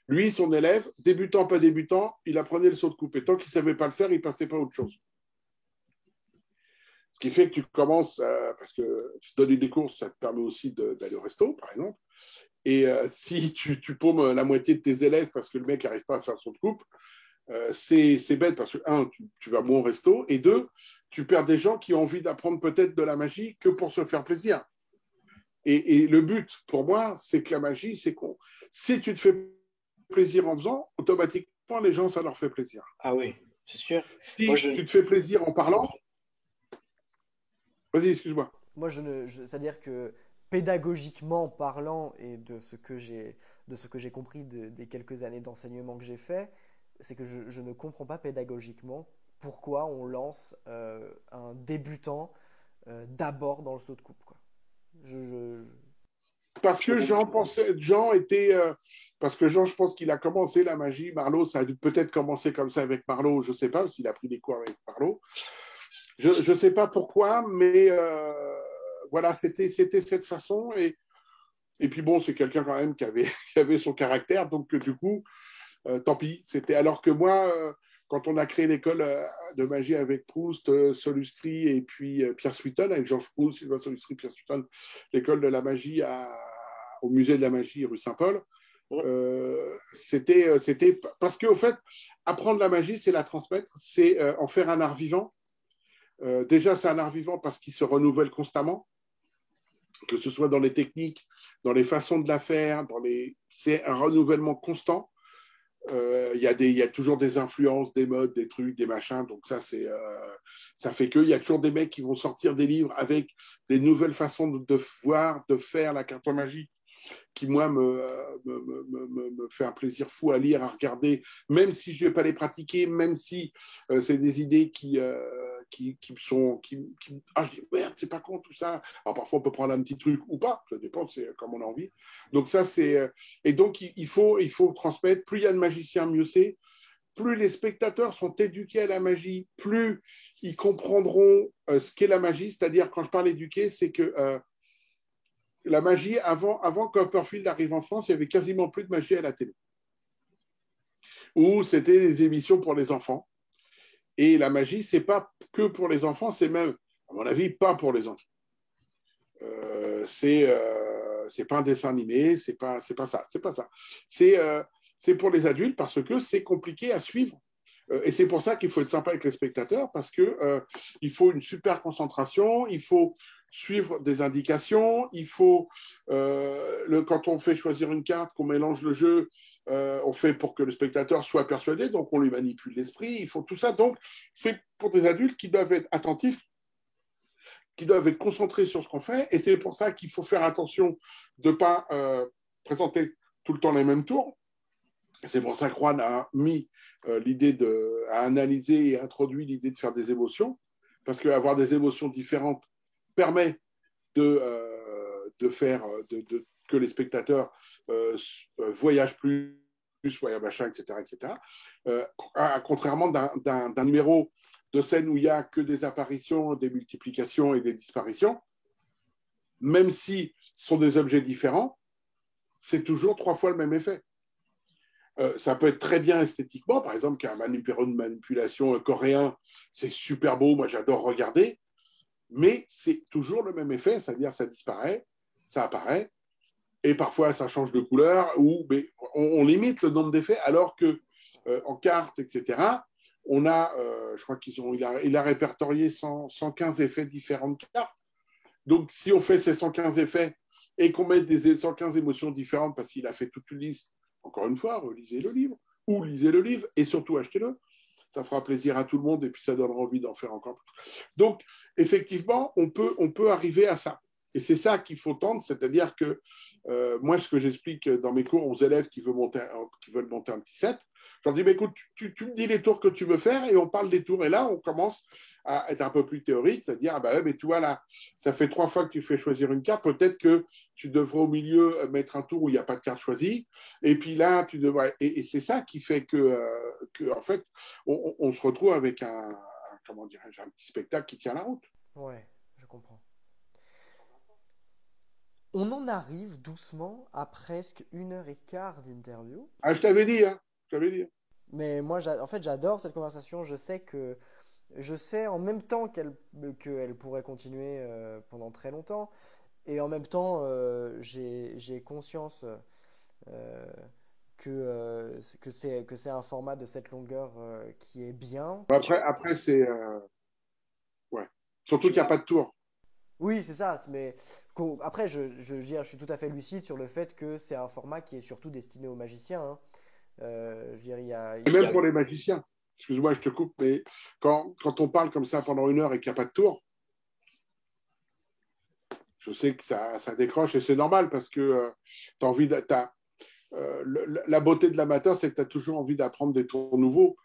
Lui, son élève, débutant, pas débutant, il apprenait le saut de coupe. Et tant qu'il ne savait pas le faire, il ne passait pas à autre chose. Ce qui fait que tu commences, parce que donner des cours, ça te permet aussi d'aller au resto, par exemple. Et si tu paumes la moitié de tes élèves parce que le mec n'arrive pas à faire son coupe, c'est bête parce que, un, tu vas moins au resto, et deux, tu perds des gens qui ont envie d'apprendre peut-être de la magie que pour se faire plaisir. Et le but, pour moi, c'est que la magie, c'est qu'on, si tu te fais plaisir en faisant, automatiquement, les gens, ça leur fait plaisir. Ah oui, c'est sûr. Si tu te fais plaisir en parlant, vas-y, excuse-moi. Moi, c'est-à-dire que pédagogiquement parlant et de ce que j'ai compris des quelques années d'enseignement que j'ai fait, c'est que je ne comprends pas pédagogiquement pourquoi on lance un débutant d'abord dans le saut de coupe, quoi. Parce que parce que Jean, je pense qu'il a commencé la magie. Marlowe, ça a dû peut-être commencer comme ça avec Marlowe, je ne sais pas, parce qu'il a pris des cours avec Marlowe. Je ne sais pas pourquoi, mais voilà, c'était cette façon. Et puis bon, c'est quelqu'un quand même qui avait son caractère, donc du coup, tant pis. Alors que moi, quand on a créé l'école de magie avec Proust, Solustri et puis Pierre Sweeton, avec Georges Proust, Sylvain Solustri, Pierre Sweeton, l'école de la magie au musée de la magie rue Saint-Paul, c'était parce qu'au fait, apprendre la magie, c'est la transmettre, c'est en faire un art vivant. Déjà, c'est un art vivant parce qu'il se renouvelle constamment, que ce soit dans les techniques, dans les façons de la faire, c'est un renouvellement constant. Il y a toujours des influences, des modes, des trucs, des machins. Donc ça fait qu'il y a toujours des mecs qui vont sortir des livres avec des nouvelles façons de voir, de faire la cartomagie, qui, moi, me fait un plaisir fou à lire, à regarder, même si je ne vais pas les pratiquer, même si c'est des idées qui sont. Ah, je dis, merde, c'est pas con tout ça. Alors parfois, on peut prendre un petit truc ou pas, ça dépend, c'est comme on a envie. Donc, ça, c'est. Et donc, il faut transmettre. Plus il y a de magiciens, mieux c'est. Plus les spectateurs sont éduqués à la magie, plus ils comprendront ce qu'est la magie. C'est-à-dire, quand je parle éduqué, c'est que la magie, avant que Copperfield arrive en France, il n'y avait quasiment plus de magie à la télé. Ou c'était des émissions pour les enfants. Et la magie, c'est pas que pour les enfants, c'est même, à mon avis, pas pour les enfants. C'est pas un dessin animé, c'est pas ça. C'est pour les adultes parce que c'est compliqué à suivre. Et c'est pour ça qu'il faut être sympa avec les spectateurs parce que il faut une super concentration, il faut suivre des indications, il faut quand on fait choisir une carte, qu'on mélange le jeu, on fait pour que le spectateur soit persuadé, donc on lui manipule l'esprit, il faut tout ça. Donc c'est pour des adultes qui doivent être attentifs, qui doivent être concentrés sur ce qu'on fait, et c'est pour ça qu'il faut faire attention de ne pas présenter tout le temps les mêmes tours. C'est pour ça que Juan a mis a analysé et introduit l'idée de faire des émotions, parce qu'avoir des émotions différentes permet de faire que les spectateurs voyagent plus, voyagent machin, etc., etc. Contrairement d'un numéro de scène où il n'y a que des apparitions, des multiplications et des disparitions, même si ce sont des objets différents, c'est toujours 3 fois le même effet. Ça peut être très bien esthétiquement, par exemple, qu'un de manipulation coréen, c'est super beau, moi j'adore regarder, mais c'est toujours le même effet, c'est-à-dire ça disparaît, ça apparaît, et parfois ça change de couleur, ou on limite le nombre d'effets, alors que en cartes, etc., on a, je crois il a répertorié 115 effets différents de cartes. Donc si on fait ces 115 effets et qu'on met des 115 émotions différentes parce qu'il a fait toute une liste, encore une fois, relisez le livre, ou lisez le livre, et surtout achetez-le. Ça fera plaisir à tout le monde, et puis ça donnera envie d'en faire encore plus. Donc, effectivement, on peut arriver à ça. Et c'est ça qu'il faut tendre, c'est-à-dire que moi, ce que j'explique dans mes cours aux élèves qui veulent monter un petit set, je leur dis, écoute, tu me dis les tours que tu veux faire, et on parle des tours. Et là, on commence à être un peu plus théorique, c'est-à-dire, mais tu vois, là, ça fait 3 fois que tu fais choisir une carte, peut-être que tu devrais au milieu mettre un tour où il n'y a pas de carte choisie, et puis là, tu devrais... Et c'est ça qui fait que en fait, on se retrouve avec un petit spectacle qui tient la route. Ouais, je comprends. On en arrive doucement à presque 1 h 15 d'interview. Ah, je t'avais dit, hein. Je t'avais dit. Mais moi, en fait, j'adore cette conversation. Je sais en même temps qu'elle pourrait continuer pendant très longtemps. Et en même temps, j'ai conscience euh, que c'est un format de cette longueur qui est bien. Après c'est... ouais. Surtout qu'il n'y a pas de tour. Oui, c'est ça. Mais après, je suis tout à fait lucide sur le fait que c'est un format qui est surtout destiné aux magiciens, hein. Je veux dire, Et même pour les magiciens. Excuse-moi, je te coupe, mais quand on parle comme ça pendant 1 heure et qu'il n'y a pas de tour, je sais que ça décroche et c'est normal parce que tu as envie la beauté de l'amateur, c'est que tu as toujours envie d'apprendre des tours nouveaux.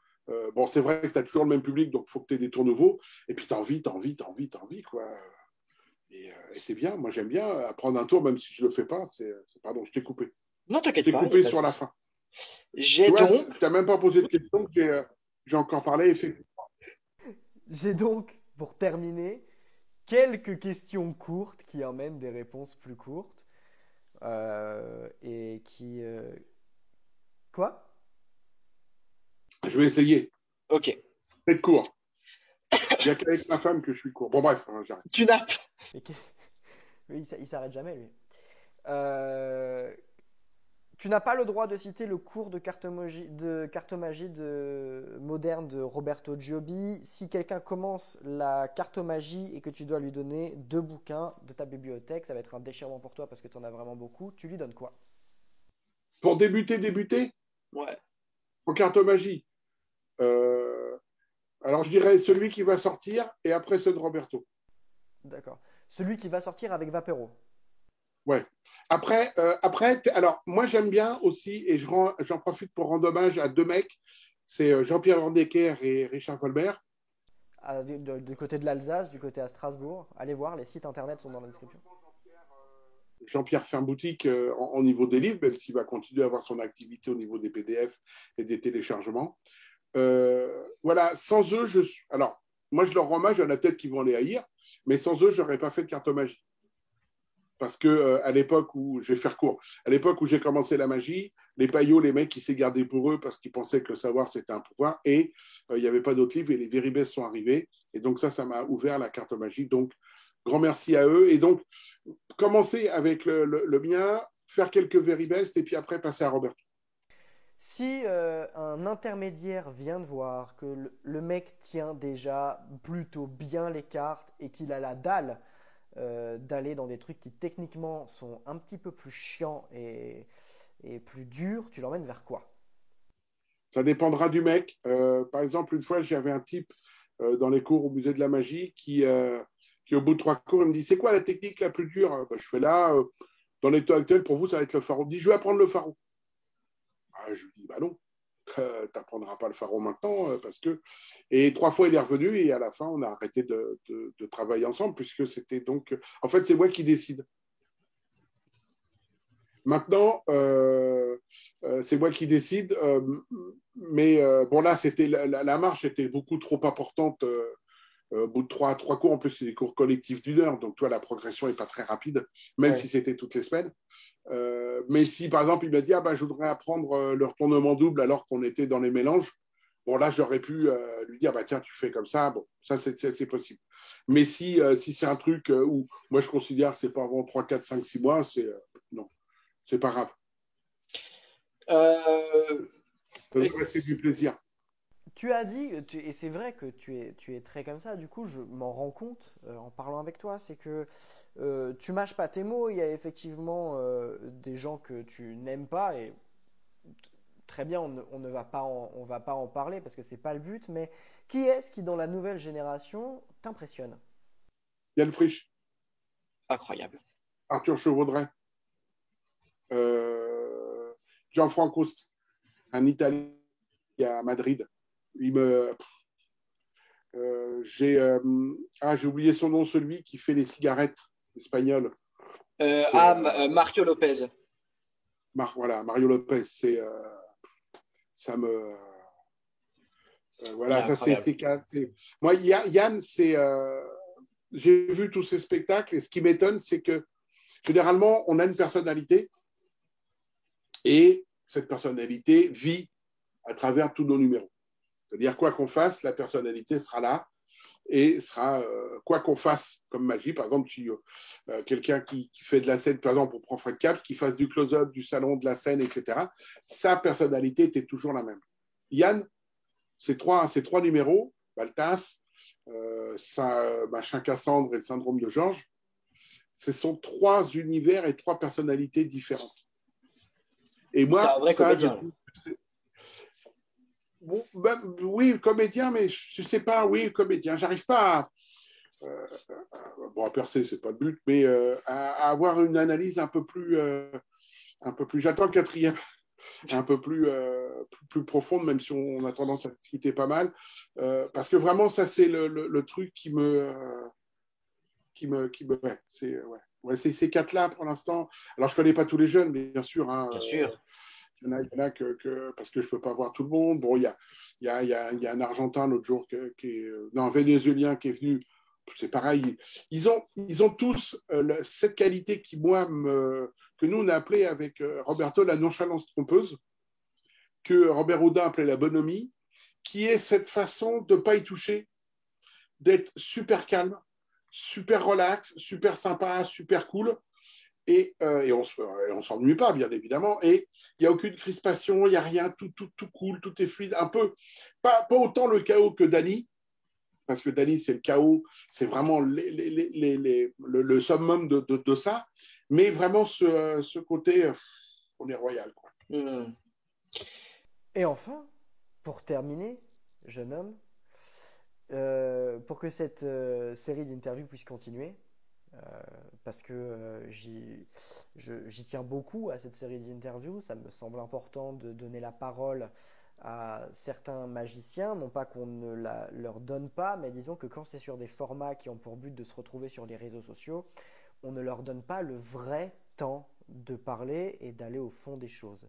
Bon, c'est vrai que tu as toujours le même public, donc il faut que tu aies des tours nouveaux. Et puis tu as envie, quoi. Et c'est bien. Moi, j'aime bien apprendre un tour, même si je ne le fais pas. Pardon, je t'ai coupé. Non, Je t'inquiète t'ai pas. coupé sur la fin. J'ai Tu vois, donc. tu n'as même pas posé de question que j'ai encore parlé. J'ai donc, pour terminer, quelques questions courtes qui emmènent des réponses plus courtes. Et qui. Quoi? Je vais essayer. Ok. C'est court. Il n'y a qu'avec ma femme que je suis court. Bon, bref, j'arrête. Tu n'as Mais il s'arrête jamais, lui. Euh, Tu n'as pas le droit de citer le cours de cartomagie moderne de Roberto Giobbi. Si quelqu'un commence la cartomagie et que tu dois lui donner 2 bouquins de ta bibliothèque, ça va être un déchirement pour toi parce que tu en as vraiment beaucoup. Tu lui donnes quoi? Pour débuter, Ouais. En cartomagie, alors je dirais celui qui va sortir et après ceux de Roberto. D'accord. Celui qui va sortir avec Vapero. Ouais. Après, alors moi j'aime bien aussi, et j'en profite pour rendre hommage à deux mecs, c'est Jean-Pierre Vandecker et Richard Folbert. Du côté de l'Alsace, du côté à Strasbourg. Allez voir, les sites internet sont dans la description. Jean-Pierre fait un boutique au niveau des livres, même s'il va continuer à avoir son activité au niveau des PDF et des téléchargements. Voilà, sans eux, alors moi je leur rends hommage, il y en a peut-être qui vont les haïr, mais sans eux, je n'aurais pas fait de cartomagie. Parce que à l'époque où, je vais faire court, à l'époque où j'ai commencé la magie, les paillots, les mecs, ils s'est gardés pour eux parce qu'ils pensaient que le savoir, c'était un pouvoir, et il n'y avait pas d'autres livres, et les Véribès sont arrivés, et donc ça m'a ouvert la cartomagie, donc grand merci à eux, et donc commencer avec le mien, faire quelques Véribès, et puis après passer à Roberto. Si un intermédiaire vient de voir que le mec tient déjà plutôt bien les cartes et qu'il a la dalle d'aller dans des trucs qui techniquement sont un petit peu plus chiants et plus durs, tu l'emmènes vers quoi? Ça dépendra du mec. Par exemple, une fois, j'avais un type dans les cours au musée de la magie qui au bout de 3 cours, il me dit, c'est quoi la technique la plus dure? Je fais là, dans l'état actuel, pour vous, ça va être le pharaon. Il me dit, je vais apprendre le pharaon. Je lui dis, bah non, tu n'apprendras pas le pharaon maintenant, parce que... Et 3 fois, il est revenu, et à la fin, on a arrêté de travailler ensemble, puisque c'était donc... En fait, c'est moi qui décide. Maintenant, c'est moi qui décide, mais bon, là, la marche était beaucoup trop importante. Au bout de 3 cours, en plus, c'est des cours collectifs d'une heure, donc toi, la progression n'est pas très rapide, même si c'était toutes les semaines. Mais si, par exemple, il m'a dit, je voudrais apprendre le retournement double alors qu'on était dans les mélanges, bon, là, j'aurais pu lui dire, tiens, tu fais comme ça, bon, ça, c'est possible. Mais si c'est un truc où moi, je considère que c'est pas avant 3, 4, 5, 6 mois, non, c'est pas grave. Ça devrait rester du plaisir. Tu as dit, et c'est vrai que tu es très comme ça, du coup je m'en rends compte en parlant avec toi, c'est que tu mâches pas tes mots, il y a effectivement des gens que tu n'aimes pas, et très bien, on ne va pas on va pas en parler parce que c'est pas le but, mais qui est-ce qui dans la nouvelle génération t'impressionne? Yann Frisch, Incroyable. Arthur Chevaudrain, Gianfranco, un Italien à Madrid. J'ai oublié son nom, celui qui fait les cigarettes espagnoles. Mario Lopez. Voilà, Mario Lopez, ça me voilà, ça c'est moi Yann, j'ai vu tous ces spectacles et ce qui m'étonne, c'est que généralement on a une personnalité et cette personnalité vit à travers tous nos numéros. C'est-à-dire quoi qu'on fasse, la personnalité sera là et sera quoi qu'on fasse comme magie. Par exemple, quelqu'un qui fait de la scène, par exemple, on prend Fred Capps, qui fasse du close-up, du salon, de la scène, etc. Sa personnalité était toujours la même. Yann, ces trois numéros, Baltas, Machin Cassandre et le syndrome de Georges, ce sont 3 univers et 3 personnalités différentes. Et moi, c'est un vrai comédien. Bon, oui, comédien, mais je sais pas, oui, comédien. J'arrive pas à percer, c'est pas le but, mais à avoir une analyse un peu plus. J'attends le 4e, un peu plus profonde, même si on a tendance à discuter pas mal, parce que vraiment, ça, c'est le truc qui me. Ouais, c'est ces 4-là pour l'instant. Alors, je connais pas tous les jeunes, bien sûr. Hein, bien sûr. Il y en a parce que je ne peux pas voir tout le monde. Bon, il y a un Argentin l'autre jour un Vénézuélien qui est venu. C'est pareil. Ils ont tous cette qualité que nous, on a appelé avec Roberto la nonchalance trompeuse, que Robert Houdin appelait la bonhomie, qui est cette façon de ne pas y toucher, d'être super calme, super relax, super sympa, super cool. Et on s'ennuie pas, bien évidemment. Et il n'y a aucune crispation, il n'y a rien, tout cool, tout est fluide. Un peu, pas autant le chaos que Dany, parce que Dany, c'est le chaos, c'est vraiment le summum de ça. Mais vraiment, ce côté, on est royal, quoi. Et enfin, pour terminer, jeune homme, pour que cette série d'interviews puisse continuer, euh, parce que j'y tiens beaucoup à cette série d'interviews, ça me semble important de donner la parole à certains magiciens, non pas qu'on ne leur donne pas, mais disons que quand c'est sur des formats qui ont pour but de se retrouver sur les réseaux sociaux, on ne leur donne pas le vrai temps de parler et d'aller au fond des choses.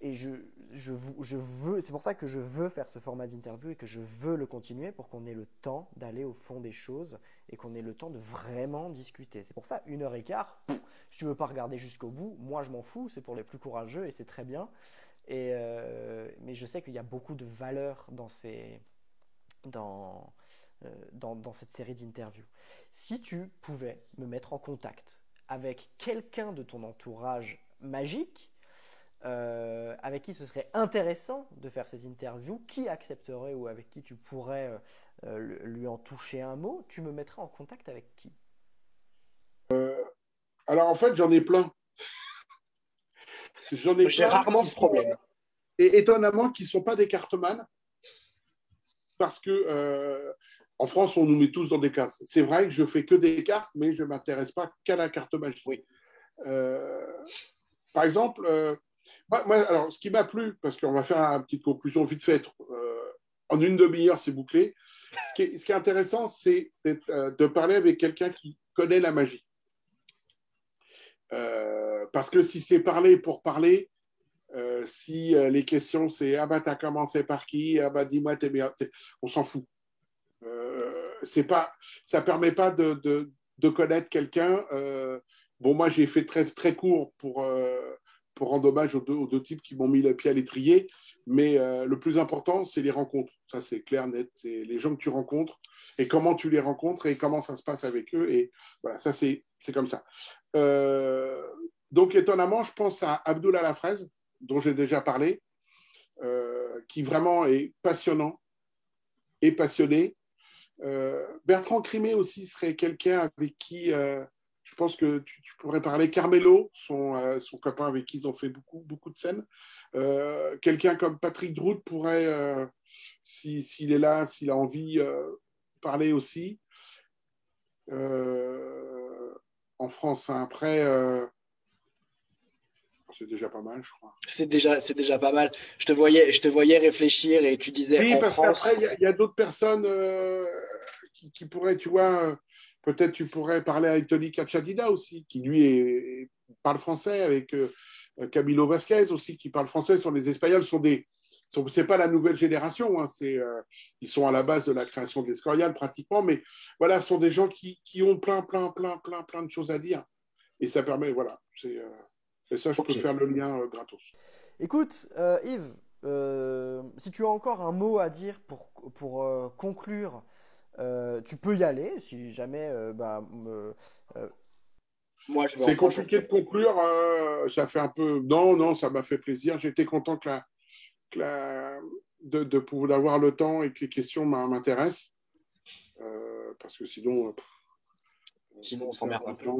Et c'est pour ça que je veux faire ce format d'interview et que je veux le continuer pour qu'on ait le temps d'aller au fond des choses et qu'on ait le temps de vraiment discuter. C'est pour ça, 1 h 15, si tu veux pas regarder jusqu'au bout, moi je m'en fous, c'est pour les plus courageux et c'est très bien. Mais je sais qu'il y a beaucoup de valeur dans, dans cette série d'interviews. Si tu pouvais me mettre en contact avec quelqu'un de ton entourage magique, avec qui ce serait intéressant de faire ces interviews, qui accepterait ou avec qui tu pourrais lui en toucher un mot, tu me mettrais en contact avec qui? Alors en fait, j'en ai plein. J'en ai J'ai plein rarement ce problème. et étonnamment qui ne sont pas des cartomanes parce que en France, on nous met tous dans des cases. C'est vrai que je fais que des cartes, mais je ne m'intéresse pas qu'à la cartomagie. Oui. Par exemple, moi, alors, ce qui m'a plu, parce qu'on va faire une petite conclusion vite faite, en une demi-heure, c'est bouclé. Ce qui est intéressant, c'est de parler avec quelqu'un qui connaît la magie. Parce que si c'est parler pour parler, si les questions c'est ah bah t'as commencé par qui, ah bah dis-moi t'es bien, on s'en fout. C'est pas, ça permet pas de connaître quelqu'un. Bon, moi j'ai fait très très court pour rendre hommage aux deux types qui m'ont mis le pied à l'étrier, mais le plus important c'est les rencontres. Ça c'est clair, net. C'est les gens que tu rencontres et comment tu les rencontres et comment ça se passe avec eux. Et voilà, ça c'est comme ça. Donc étonnamment, je pense à Abdullah Lafraise, dont j'ai déjà parlé, qui vraiment est passionnant et passionné. Bertrand Crimé aussi serait quelqu'un avec qui je pense que tu pourrais parler. Carmelo, son copain avec qui ils ont fait beaucoup de scènes. Quelqu'un comme Patrick Drout pourrait, s'il est là, s'il a envie, parler aussi. En France, hein. Après, c'est déjà pas mal, je crois. C'est déjà pas mal. Je te voyais réfléchir et tu disais Oui, en parce France. qu'après, il y a d'autres personnes qui pourraient, tu vois, peut-être tu pourrais parler avec Tony Cachadida aussi, qui lui parle français, avec Camilo Vasquez aussi, qui parle français. Sur les Espagnols, c'est pas la nouvelle génération, hein, ils sont à la base de la création de l'Escorial pratiquement, mais voilà, ce sont des gens qui ont plein de choses à dire. Et ça permet, voilà, et ça, je peux faire le lien gratos. Écoute, Yves, si tu as encore un mot à dire pour conclure, tu peux y aller. Si jamais, Moi, je vais C'est encore. compliqué de conclure. Ça fait un peu. Non, ça m'a fait plaisir. J'étais content de pouvoir avoir le temps et que les questions m'intéressent. Parce que sinon, Sinon, on s'emmerde un peu.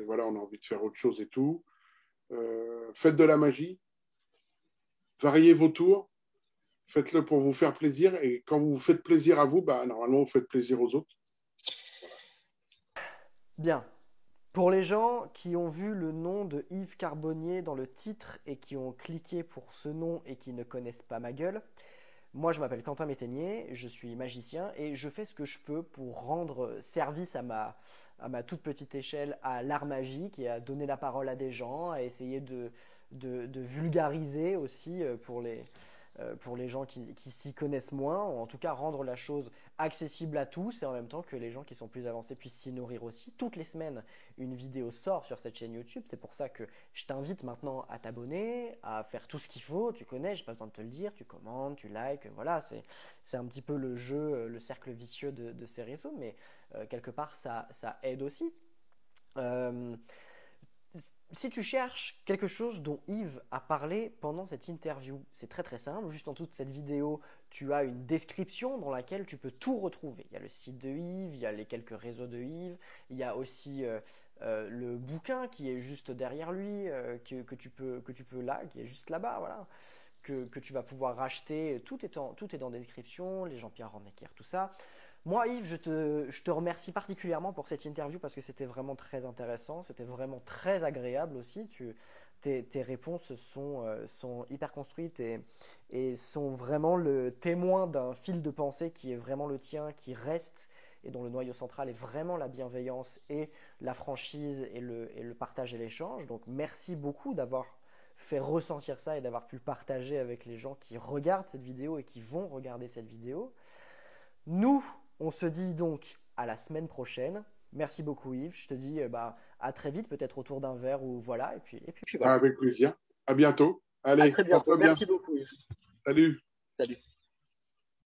Voilà, on a envie de faire autre chose et tout. Faites de la magie. Variez vos tours. Faites-le pour vous faire plaisir. Et quand vous vous faites plaisir à vous, bah, normalement, vous faites plaisir aux autres. bien. Pour les gens qui ont vu le nom de Yves Carbonnier dans le titre et qui ont cliqué pour ce nom et qui ne connaissent pas ma gueule, moi je m'appelle Quentin Métainier, je suis magicien et je fais ce que je peux pour rendre service à ma toute petite échelle à l'art magique et à donner la parole à des gens, à essayer de vulgariser aussi pour les gens qui s'y connaissent moins, ou en tout cas rendre la chose accessible à tous et en même temps que les gens qui sont plus avancés puissent s'y nourrir aussi. Toutes les semaines, une vidéo sort sur cette chaîne YouTube, c'est pour ça que je t'invite maintenant à t'abonner, à faire tout ce qu'il faut, tu connais, j'ai pas besoin de te le dire, tu commandes, tu likes, voilà, c'est un petit peu le jeu, le cercle vicieux de ces réseaux, mais quelque part ça aide aussi. Euh, si tu cherches quelque chose dont Yves a parlé pendant cette interview, c'est très très simple. Juste en dessous de cette vidéo, tu as une description dans laquelle tu peux tout retrouver. Il y a le site de Yves, il y a les quelques réseaux de Yves, il y a aussi le bouquin qui est juste derrière lui, que tu peux là, qui est juste là-bas. Voilà. que tu vas pouvoir racheter. Tout est dans la description, les Jean-Pierre Randnecker, tout ça. Moi, Yves, je te remercie particulièrement pour cette interview parce que c'était vraiment très intéressant, c'était vraiment très agréable aussi. Tes réponses sont hyper construites et sont vraiment le témoin d'un fil de pensée qui est vraiment le tien, qui reste et dont le noyau central est vraiment la bienveillance et la franchise et le partage et l'échange. Donc, merci beaucoup d'avoir fait ressentir ça et d'avoir pu le partager avec les gens qui regardent cette vidéo et qui vont regarder cette vidéo. Nous, on se dit donc à la semaine prochaine. Merci beaucoup Yves. Je te dis à très vite, peut-être autour d'un verre ou voilà. Et puis voilà. Avec plaisir. À bientôt. À Allez, très bientôt. porte-toi bien. Merci beaucoup, Yves. Salut. Salut.